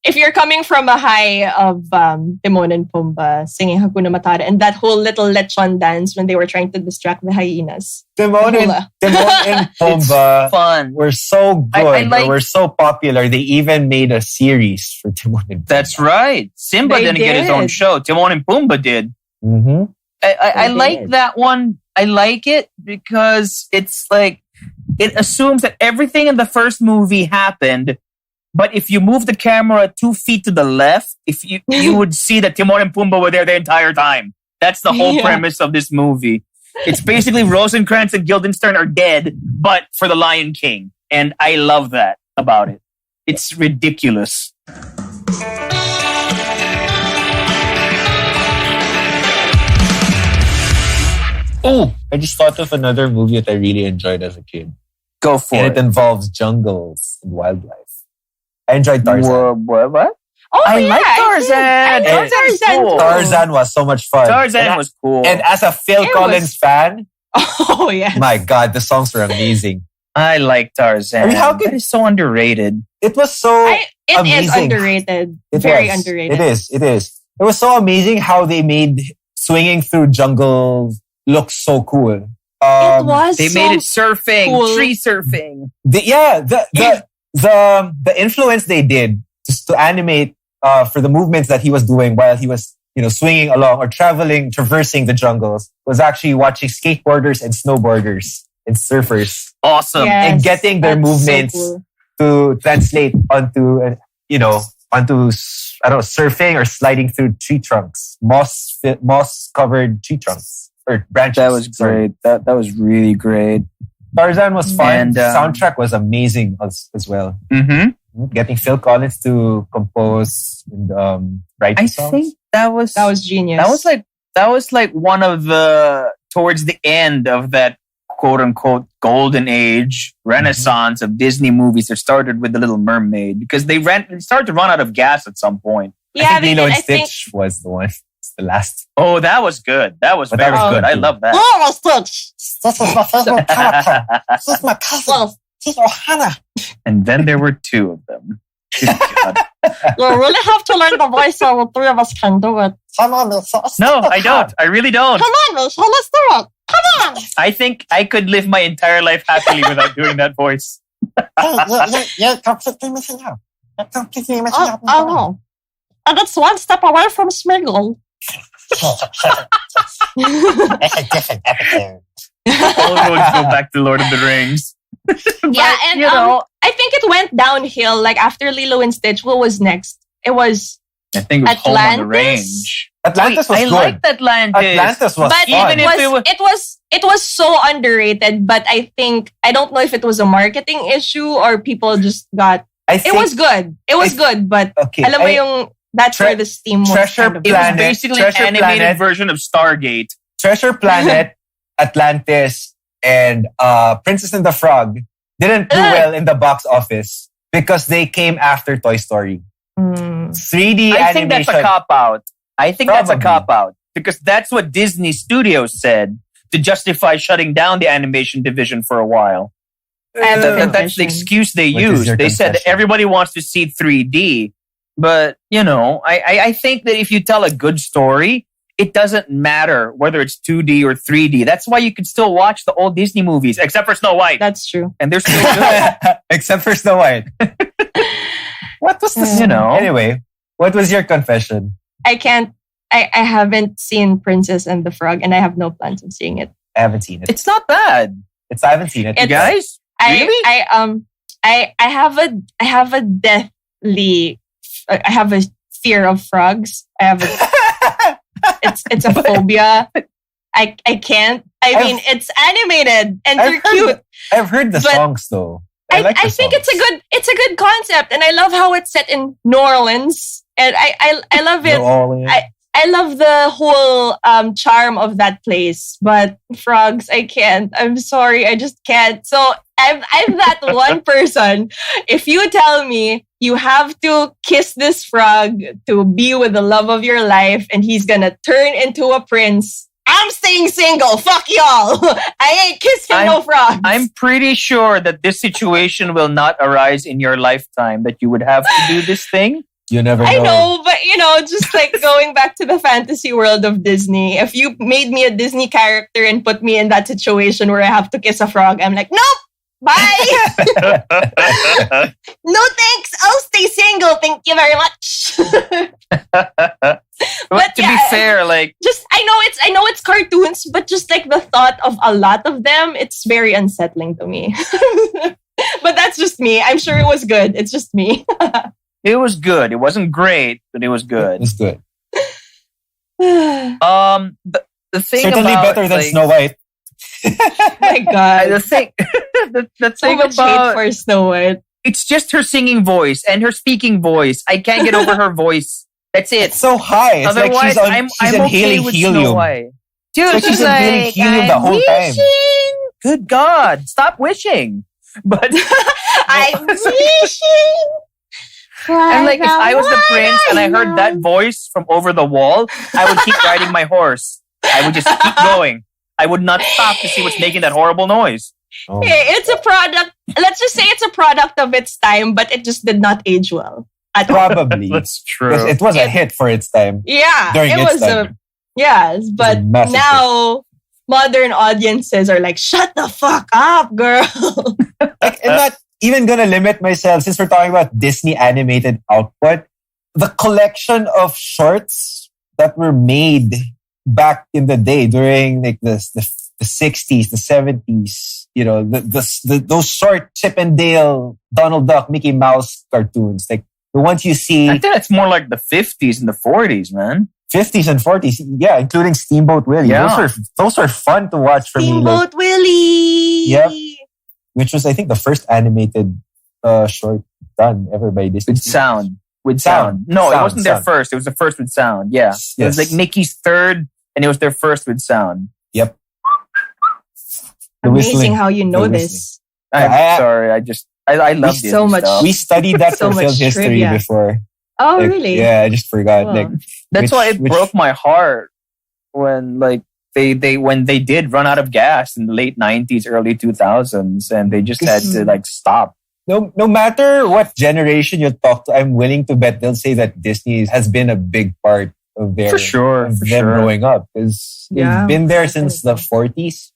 if you're coming from a high of Timon and Pumbaa singing Hakuna Matata and that whole little lechon dance when they were trying to distract the hyenas. Timon Hula. and Pumbaa Fun. were so good. I like- or were so popular. They even made a series for Timon and Pumbaa. That's right. Simba They didn't get his own did. show. Timon and Pumbaa did. Mm-hmm. I They like did. that one. I like it because it's like it assumes that everything in the first movie happened, but if you move the camera 2 feet to the left, if you would see that Timon and Pumbaa were there the entire time. That's the whole Yeah. premise of this movie. It's basically Rosencrantz and Guildenstern are dead, but for the Lion King, and I love that about it. It's ridiculous. Oh, I just thought of another movie that I really enjoyed as a kid. Go for And it. it involves jungles and wildlife. I enjoyed Tarzan. What? Oh, I yeah, like I Tarzan. did. I like Tarzan's Tarzan cool. too. Tarzan was so much fun. Tarzan was cool. And as a Phil It Collins was- fan, Oh yes. my God, the songs were amazing. I like Tarzan. I mean, how could- that is so underrated. It was so It is amazing. underrated. It Very was. underrated. It is. It was so amazing how they made swinging through jungle look so cool. It was They so made it surfing, cool. tree surfing. The influence they did just to animate for the movements that he was doing while he was swinging along or traversing the jungles was actually watching skateboarders and snowboarders and surfers Awesome. Yes, and getting their that's so movements cool. to translate onto surfing or sliding through tree trunks, moss covered tree trunks or branches. That was Sorry. great. That was really great. Tarzan was fun. And, The soundtrack was amazing as well. Mm-hmm. Getting Phil Collins to compose and write I the songs. think that was genius. that was like one of the towards the end of that quote unquote golden age renaissance of Disney movies that started with The Little Mermaid because they started to run out of gas at some point. I Yeah, think they Lilo did. and I think Stitch was the one. It's the last. Oh, that was good. That was But very that was good. good I too. love that. Oh, Stitch. This is my favorite character. This is my cousin. This is Ohana. And then there were two of them. Good God. You really have to learn the voice so the three of us can do it. No, I don't. I really don't. Come on, Michelle, let's do it. Come on. I think I could live my entire life happily without doing that voice. You're completely missing out. You're completely missing Oh, no. And it's one step away from Smiggle. That's a different episode. All roads go back to Lord of the Rings. Yeah, and I think it went downhill. Like after Lilo and Stitch, what was next? It was I think it was Home on the Atlantis? Range. Atlantis was I good. liked Atlantis. Atlantis was but fun. Even if it was so underrated. But I don't know if it was a marketing issue or people just got. It was good. It was good, but okay. alam mo yung that's where the steam was. Treasure kind of It was Planet, basically an Treasure animated Planet. version of Stargate. Treasure Planet, Atlantis, and Princess and the Frog didn't do well in the box office because they came after Toy Story. 3D I animation. think that's a cop-out. I think that's a Probably. cop-out. Because that's what Disney Studios said to justify shutting down the animation division for a while. I have a That's the confession. excuse they What is used. your They said that confession? everybody wants to see 3D. But, I think that if you tell a good story, it doesn't matter whether it's 2D or 3D. That's why you can still watch the old Disney movies, except for Snow White. That's true. And they're still good. Except for Snow White. What was this? Anyway, what was your confession? I haven't seen Princess and the Frog, and I have no plans of seeing it. I haven't seen it. It's not bad. I haven't seen it. You guys? Really? I have a fear of frogs. It's a phobia. I can't. I mean, it's animated and they're cute. I've heard the songs though. I think it's a good concept, and I love how it's set in New Orleans, and I love it. I love the whole charm of that place, but frogs, I can't. I'm sorry, I just can't. So I'm that one person. If you tell me you have to kiss this frog to be with the love of your life, and he's gonna turn into a prince, I'm staying single. Fuck y'all. I ain't kissing no frogs. I'm pretty sure that this situation will not arise in your lifetime, that you would have to do this thing. You never know. I know, but just like going back to the fantasy world of Disney, if you made me a Disney character and put me in that situation where I have to kiss a frog, I'm like, nope. Bye. No thanks. I'll stay single. Thank you very much. But to be fair, like, just I know it's cartoons, but just like the thought of a lot of them, it's very unsettling to me. But that's just me. I'm sure it was good. It's just me. It was good. It wasn't great, but it was good. It's good. The thing certainly about, better than Snow White. My God, the thing so much about hate for Snow White. It's just her singing voice and her speaking voice. I can't get over her voice. That's it. It's so high. It's otherwise, like she's I'm inhaling okay with helium. Snow White. Dude, like she's inhaling helium the whole time. Good God, stop wishing. But I'm wishing. And like, if I was the prince and I heard that voice from over the wall, I would keep riding my horse. I would just keep going. I would not stop to see what's making that horrible noise. Oh. Hey, it's a product. Let's just say it's a product of its time, but it just did not age well. Probably. That's true. It was a hit for its time. Yeah, During it its was time. yes, but now modern audiences are like, shut the fuck up, girl. Like, I'm not even gonna limit myself, since we're talking about Disney animated output. The collection of shorts that were made back in the day during like the 60s, the 70s, those short Chip and Dale, Donald Duck, Mickey Mouse cartoons, like the ones you see. I think it's more like the 50s and the 40s, man. 50s and 40s, yeah, including Steamboat Willie. Yeah. Those were fun to watch for me. Steamboat Willie. Yep. Which was, I think, the first animated short done ever by Disney. With sound. No, it wasn't their first. It was the first with sound. Yeah. Yes. It was like Mickey's third, and it was their first with sound. Yep. Amazing how you know this. I'm sorry. I love this so much stuff. We studied that so for film history trivia. Before. Oh, really? Yeah, I just forgot. Oh. That's why it broke my heart when when they did run out of gas in the late 90s, early 2000s, and they just had to stop. No matter what generation you talk to, I'm willing to bet they'll say that Disney has been a big part of their them growing up, because they've been there since the 40s.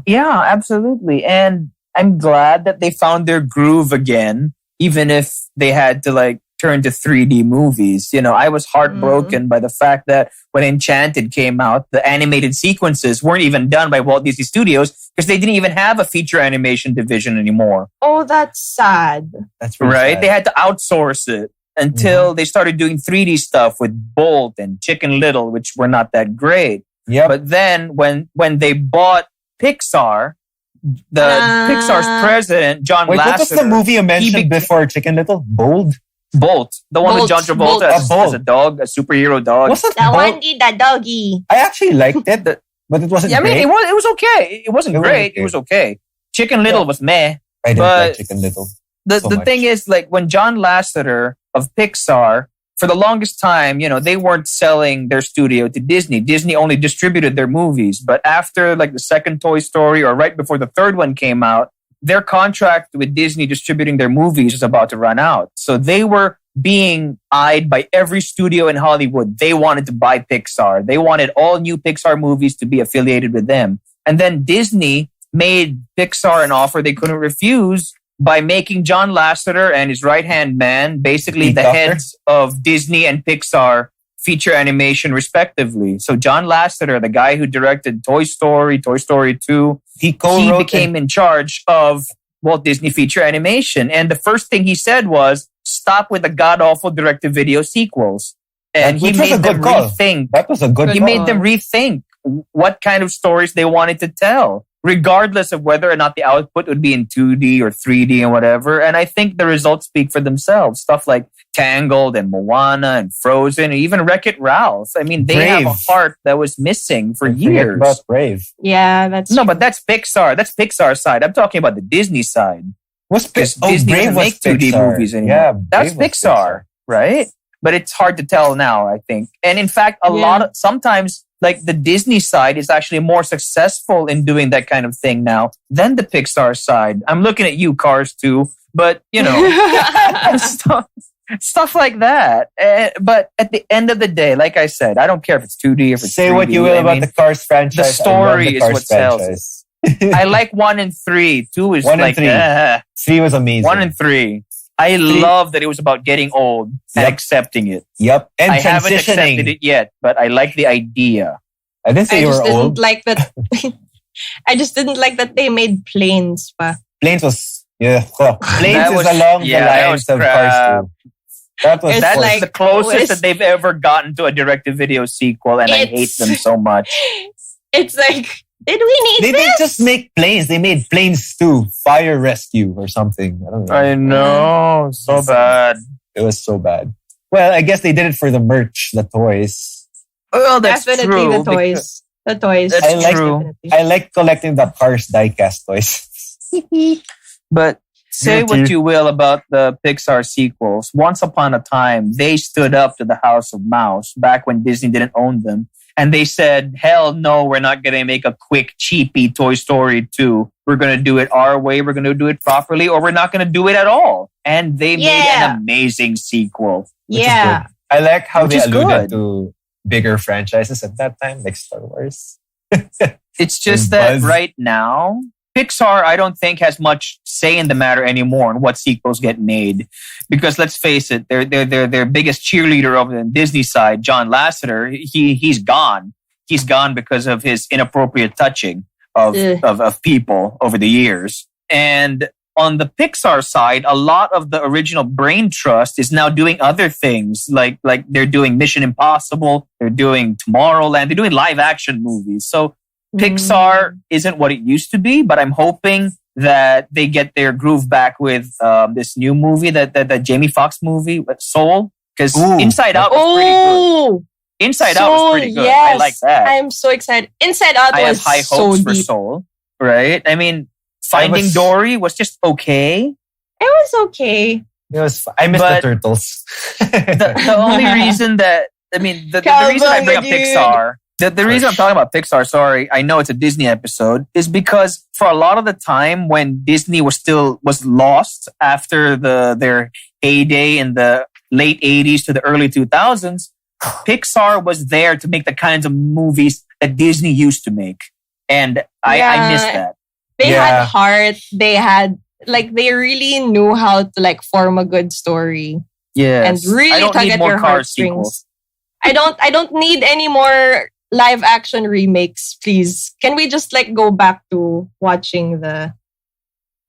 Yeah, absolutely. And I'm glad that they found their groove again, even if they had to turn to 3D movies. I was heartbroken by the fact that when Enchanted came out, the animated sequences weren't even done by Walt Disney Studios because they didn't even have a feature animation division anymore. Oh, that's sad. That's really right. sad. They had to outsource it until they started doing 3D stuff with Bolt and Chicken Little, which were not that great. Yeah. But then when they bought Pixar, Pixar's president, John Lasseter. What was the movie you mentioned before Chicken Little? Bolt, the one with John Travolta as a dog, a superhero dog. What's that? The one did the doggy. I actually liked it, but it wasn't. I mean, great. it was okay. It wasn't great. It was okay. Chicken Little was meh. I didn't like Chicken Little. The thing is, when John Lasseter of Pixar, for the longest time, they weren't selling their studio to Disney. Disney only distributed their movies. But after the second Toy Story, or right before the third one came out, their contract with Disney distributing their movies was about to run out. So they were being eyed by every studio in Hollywood. They wanted to buy Pixar. They wanted all new Pixar movies to be affiliated with them. And then Disney made Pixar an offer they couldn't refuse by making John Lasseter and his right-hand man basically the heads of Disney and Pixar feature animation, respectively. So John Lasseter, the guy who directed Toy Story, Toy Story 2, he became in charge of Walt Disney feature animation. And the first thing he said was, stop with the god-awful direct-to-video sequels. And he made them rethink. That was a good call. He made them rethink what kind of stories they wanted to tell, regardless of whether or not the output would be in 2D or 3D and whatever. And I think the results speak for themselves. Stuff like Tangled and Moana and Frozen, and even Wreck-It Ralph. I mean, they have a heart that was missing for years. About Brave. Yeah, that's no, but that's Pixar. That's Pixar's side. I'm talking about the Disney side. Disney Brave doesn't make 2D movies anymore. Yeah, that's Pixar, right? But it's hard to tell now, I think. And in fact, sometimes like the Disney side is actually more successful in doing that kind of thing now than the Pixar side. I'm looking at you, Cars 2, but you know, stuff like that. But at the end of the day, like I said, I don't care if it's 2D, if it's 3D. Say what you will about the Cars franchise. The story is what sells it. I like 1 and 3. 2 is 1 like... and 3. 3 was amazing. 1 and 3. I love that it was about getting old and accepting it. Yep. And I haven't accepted it yet, but I like the idea. I didn't say you were old. Like that. I just didn't like that they made planes. Planes was... Yeah. Well, Planes is along the lines of Cars 2. That's like the closest that they've ever gotten to a direct-to-video sequel, and I hate them so much. It's like... Did we need They didn't just make planes. They made Planes 2, Fire Rescue or something. I don't know. I know. So bad. It was so bad. Well, I guess they did it for the merch, the toys. Well, that's definitely true. The toys. The toys. That's true. I like collecting the Cars diecast toys. But say what you will about the Pixar sequels. Once upon a time, they stood up to the House of Mouse back when Disney didn't own them. And they said, hell no, we're not going to make a quick, cheapy Toy Story 2. We're going to do it our way. We're going to do it properly, or we're not going to do it at all. And they made an amazing sequel. Yeah. I like how they alluded to bigger franchises at that time, like Star Wars. It's just that right now, Pixar, I don't think, has much say in the matter anymore on what sequels get made. Because let's face it, their biggest cheerleader over the Disney side, John Lasseter, he's gone. He's gone because of his inappropriate touching of people over the years. And on the Pixar side, a lot of the original brain trust is now doing other things. Like they're doing Mission Impossible, they're doing Tomorrowland, they're doing live action movies. So Pixar isn't what it used to be, but I'm hoping that they get their groove back with this new movie, that Jamie Foxx movie, Soul. Because Inside Out was pretty good. Inside Out was pretty good. Yes. I like that. I'm so excited. Inside Out was so deep. I have high hopes for Soul, right? I mean, Finding Dory was just okay. It was okay. I missed the turtles. the only reason that, I mean, the reason I bring up Pixar... The reason I'm talking about Pixar, sorry, I know it's a Disney episode, is because for a lot of the time when Disney was lost after their heyday in the late 80s to the early 2000s, Pixar was there to make the kinds of movies that Disney used to make. And I miss that. They had heart. They had, they really knew how to, form a good story. Yes. And really tug at your heartstrings. I don't need any more live action remakes, please. Can we just go back to watching the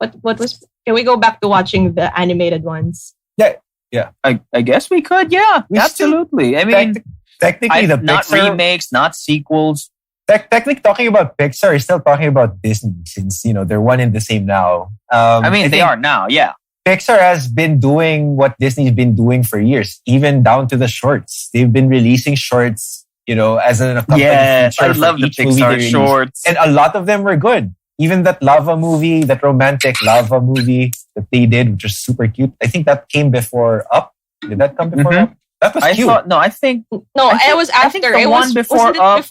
can we go back to watching the animated ones? Yeah. I guess we could, absolutely. I mean, technically the not Pixar, remakes, not sequels. Technically talking about Pixar is still talking about Disney, since they're one and the same now. They are now, yeah. Pixar has been doing what Disney's been doing for years, even down to the shorts. They've been releasing shorts, as an accompanying feature. I love the Pixar shorts. And a lot of them were good. Even that lava movie, that romantic lava movie that they did, which was super cute. I think that came before Up. Did that come before Up? That was cute. It was after. It was before Up.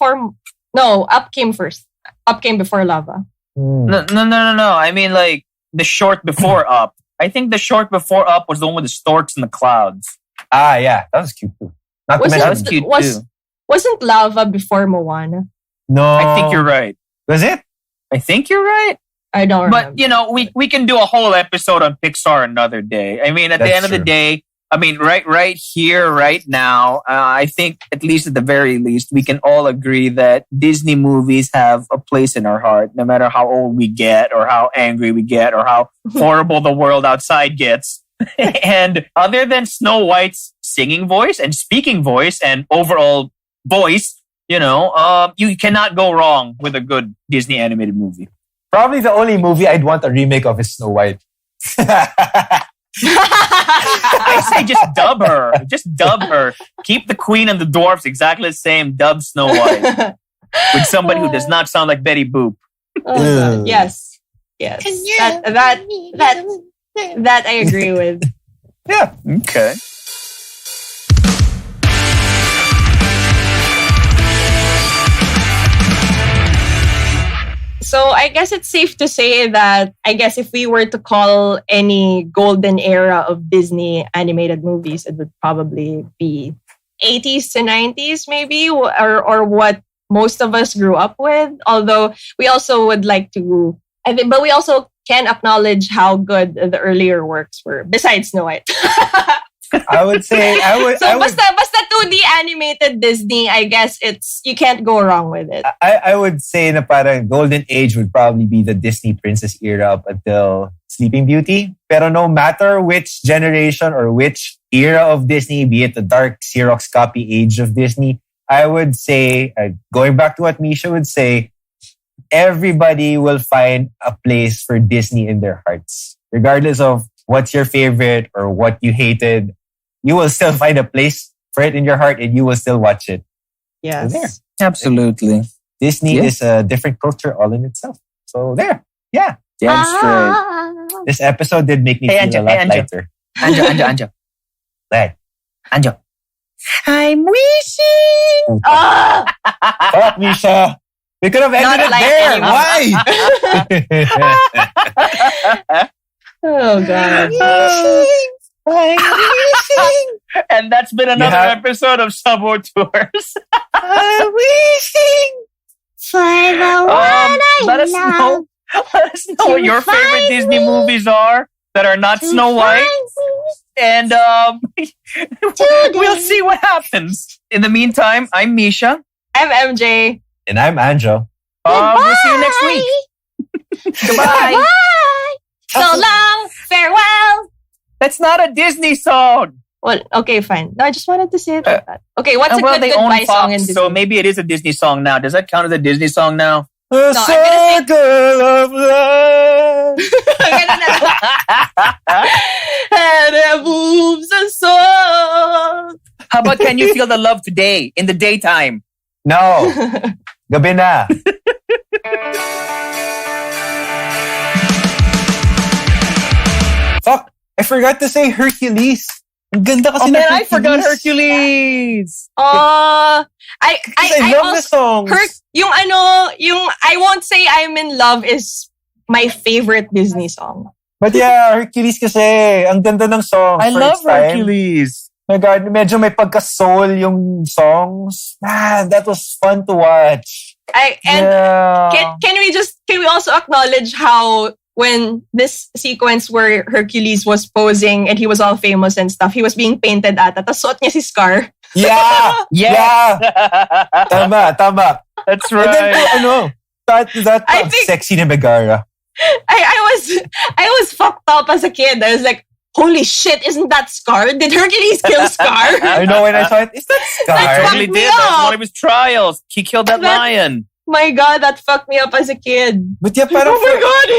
No, Up came first. Up came before Lava. No. I mean, the short before Up. I think the short before Up was the one with the storks in the clouds. Ah, yeah. That was cute too. That was cute too. Wasn't Lava before Moana? No. I think you're right. Was it? I think you're right. I don't remember. But, we can do a whole episode on Pixar another day. I mean, at the end of the day, I mean, right here, right now, I think, at least at the very least, we can all agree that Disney movies have a place in our heart, no matter how old we get or how angry we get or how horrible the world outside gets. And other than Snow White's singing voice and speaking voice and overall voice, you cannot go wrong with a good Disney animated movie. Probably the only movie I'd want a remake of is Snow White. I say just dub her. Just dub her. Keep the queen and the dwarfs exactly the same. Dub Snow White with somebody who does not sound like Betty Boop. Oh, yes. That I agree with. Yeah. Okay. So I guess it's safe to say that if we were to call any golden era of Disney animated movies, it would probably be 80s to 90s maybe, or what most of us grew up with. Although we also would like to, but we also can acknowledge how good the earlier works were, besides Snow White. I would say basta 2D animated Disney, I guess you can't go wrong with it. I would say na parang golden age would probably be the Disney princess era up until Sleeping Beauty. Pero no matter which generation or which era of Disney, be it the dark Xerox copy age of Disney, I would say, going back to what Misha would say, everybody will find a place for Disney in their hearts. Regardless of what's your favorite or what you hated, you will still find a place for it in your heart and you will still watch it. Yes. So there. Absolutely. Disney is a different culture all in itself. So there. Yeah. Damn straight. This episode did make me feel a lot lighter. Anjo. Right. Anjo. I'm wishing. Fuck, Misha. We could have ended it there. Why? Oh, God. And that's been another episode of Sub-Auteurs. I'm wishing for the one let us know what your favorite Disney movies are that are not Snow White. And we'll see what happens. In the meantime, I'm Misha. I'm MJ. And I'm Anjo. We'll see you next week. Goodbye. Bye. So long. Farewell. That's not a Disney song. Well, okay, fine. No, I just wanted to say that. Okay, what's a good they own goodbye Fox, song in Disney? so maybe it is a Disney song now. Does that count as a Disney song now? The circle of love. And it moves a soul. How about Can You Feel the Love Today in the daytime? No. Gabi na. Fuck. I forgot to say Hercules. Ang ganda kasi na I forgot Hercules. I love the songs. Yung I Won't Say I'm in Love is my favorite Disney song. But yeah, Hercules kasi, ang ganda ng song. I love Hercules. My God, medyo may pagka-soul yung songs. That was fun to watch. Can we also acknowledge how when this sequence where Hercules was posing and he was all famous and stuff, he was being painted ata. Tapos suot niya si Scar. Yeah! Yeah! Tama. That's right. And then, that sexy na Megara. I was fucked up as a kid. I was like, holy shit, isn't that Scar? Did Hercules kill Scar? I know when I saw it, is that Scar? I totally did. That was one of his trials. He killed that lion. My God, that fucked me up as a kid. But yeah, parang oh my God,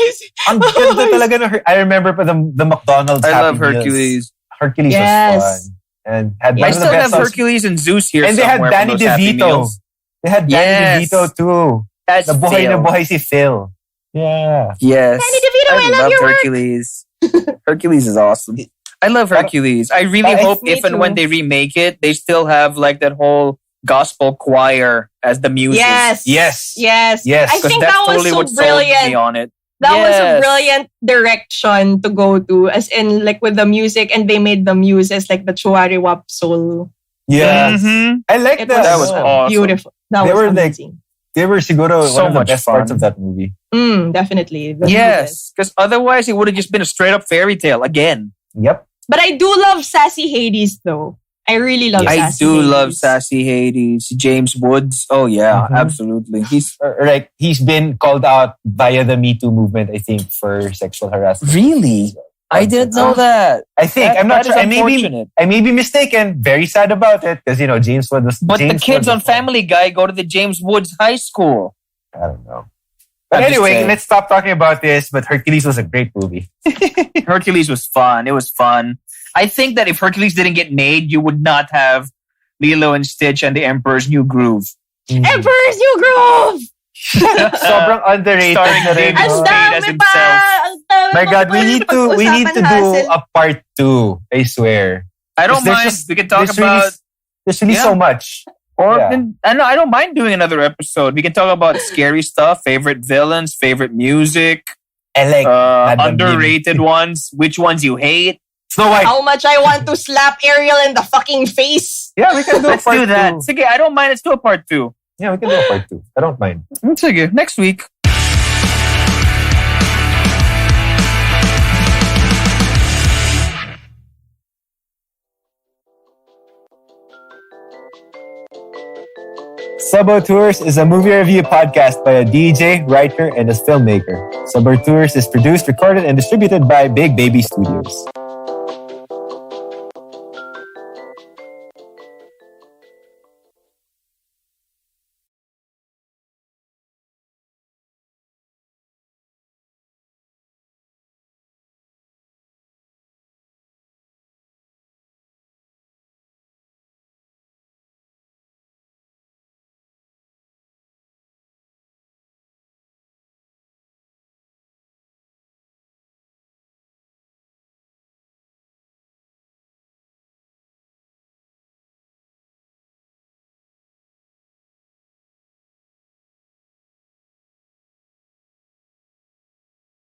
ang ganda talaga na I remember pa the McDonald's I Happy love Hercules. Meals. Hercules was fun. And had I still have Hercules and Zeus here. And they had Danny DeVito. They had Danny DeVito too. That's Buhay na buhay si Phil. Yeah. Yes. Danny DeVito, I love your Hercules. Hercules is awesome. I love Hercules. I really hope if and when they remake it, they still have like that whole gospel choir as the music. Yes. I think that was totally so brilliant. Me on it. That was a brilliant direction to go to, as in like with the music, and they made the muse as like the Chuari Wap soul. Yes. Mm-hmm. I like that. That was awesome. Beautiful. That was amazing. They were siguro so one of the much best parts of that movie. Definitely. Yes, because otherwise it would have just been a straight up fairy tale again. Yep. But I do love Sassy Hades though. I really love Sassy Hades. I do love Sassy Hades. James Woods. Oh yeah, absolutely. He's been called out via the Me Too movement, I think, for sexual harassment. Really? I didn't know that. I think. I'm not that sure. is unfortunate. I may be mistaken. Very sad about it because, James Woods. But the kids on Family Guy go to the James Woods High School. I don't know. But anyway, let's stop talking about this. But Hercules was a great movie. Hercules was fun. It was fun. I think that if Hercules didn't get made, you would not have Lilo and Stitch and the Emperor's New Groove. Emperor's New Groove! Sobrang underrated Starring na rin. David no? Spade as himself. My God, we need to do a part 2. I swear. I don't mind. We can talk about... There's really so much. Or I don't mind doing another episode. We can talk about scary stuff, favorite villains, favorite music, and like underrated ones, which ones you hate. Snow White. How much I want to slap Ariel in the fucking face. Yeah, we can do Let's do that. Sige, I don't mind. Let's do a part 2. Yeah, we can do a part 2. I don't mind. Sige, next week. Sub-Auteurs is a movie review podcast by a DJ, writer, and a filmmaker. Sub-Auteurs is produced, recorded, and distributed by Big Baby Studios.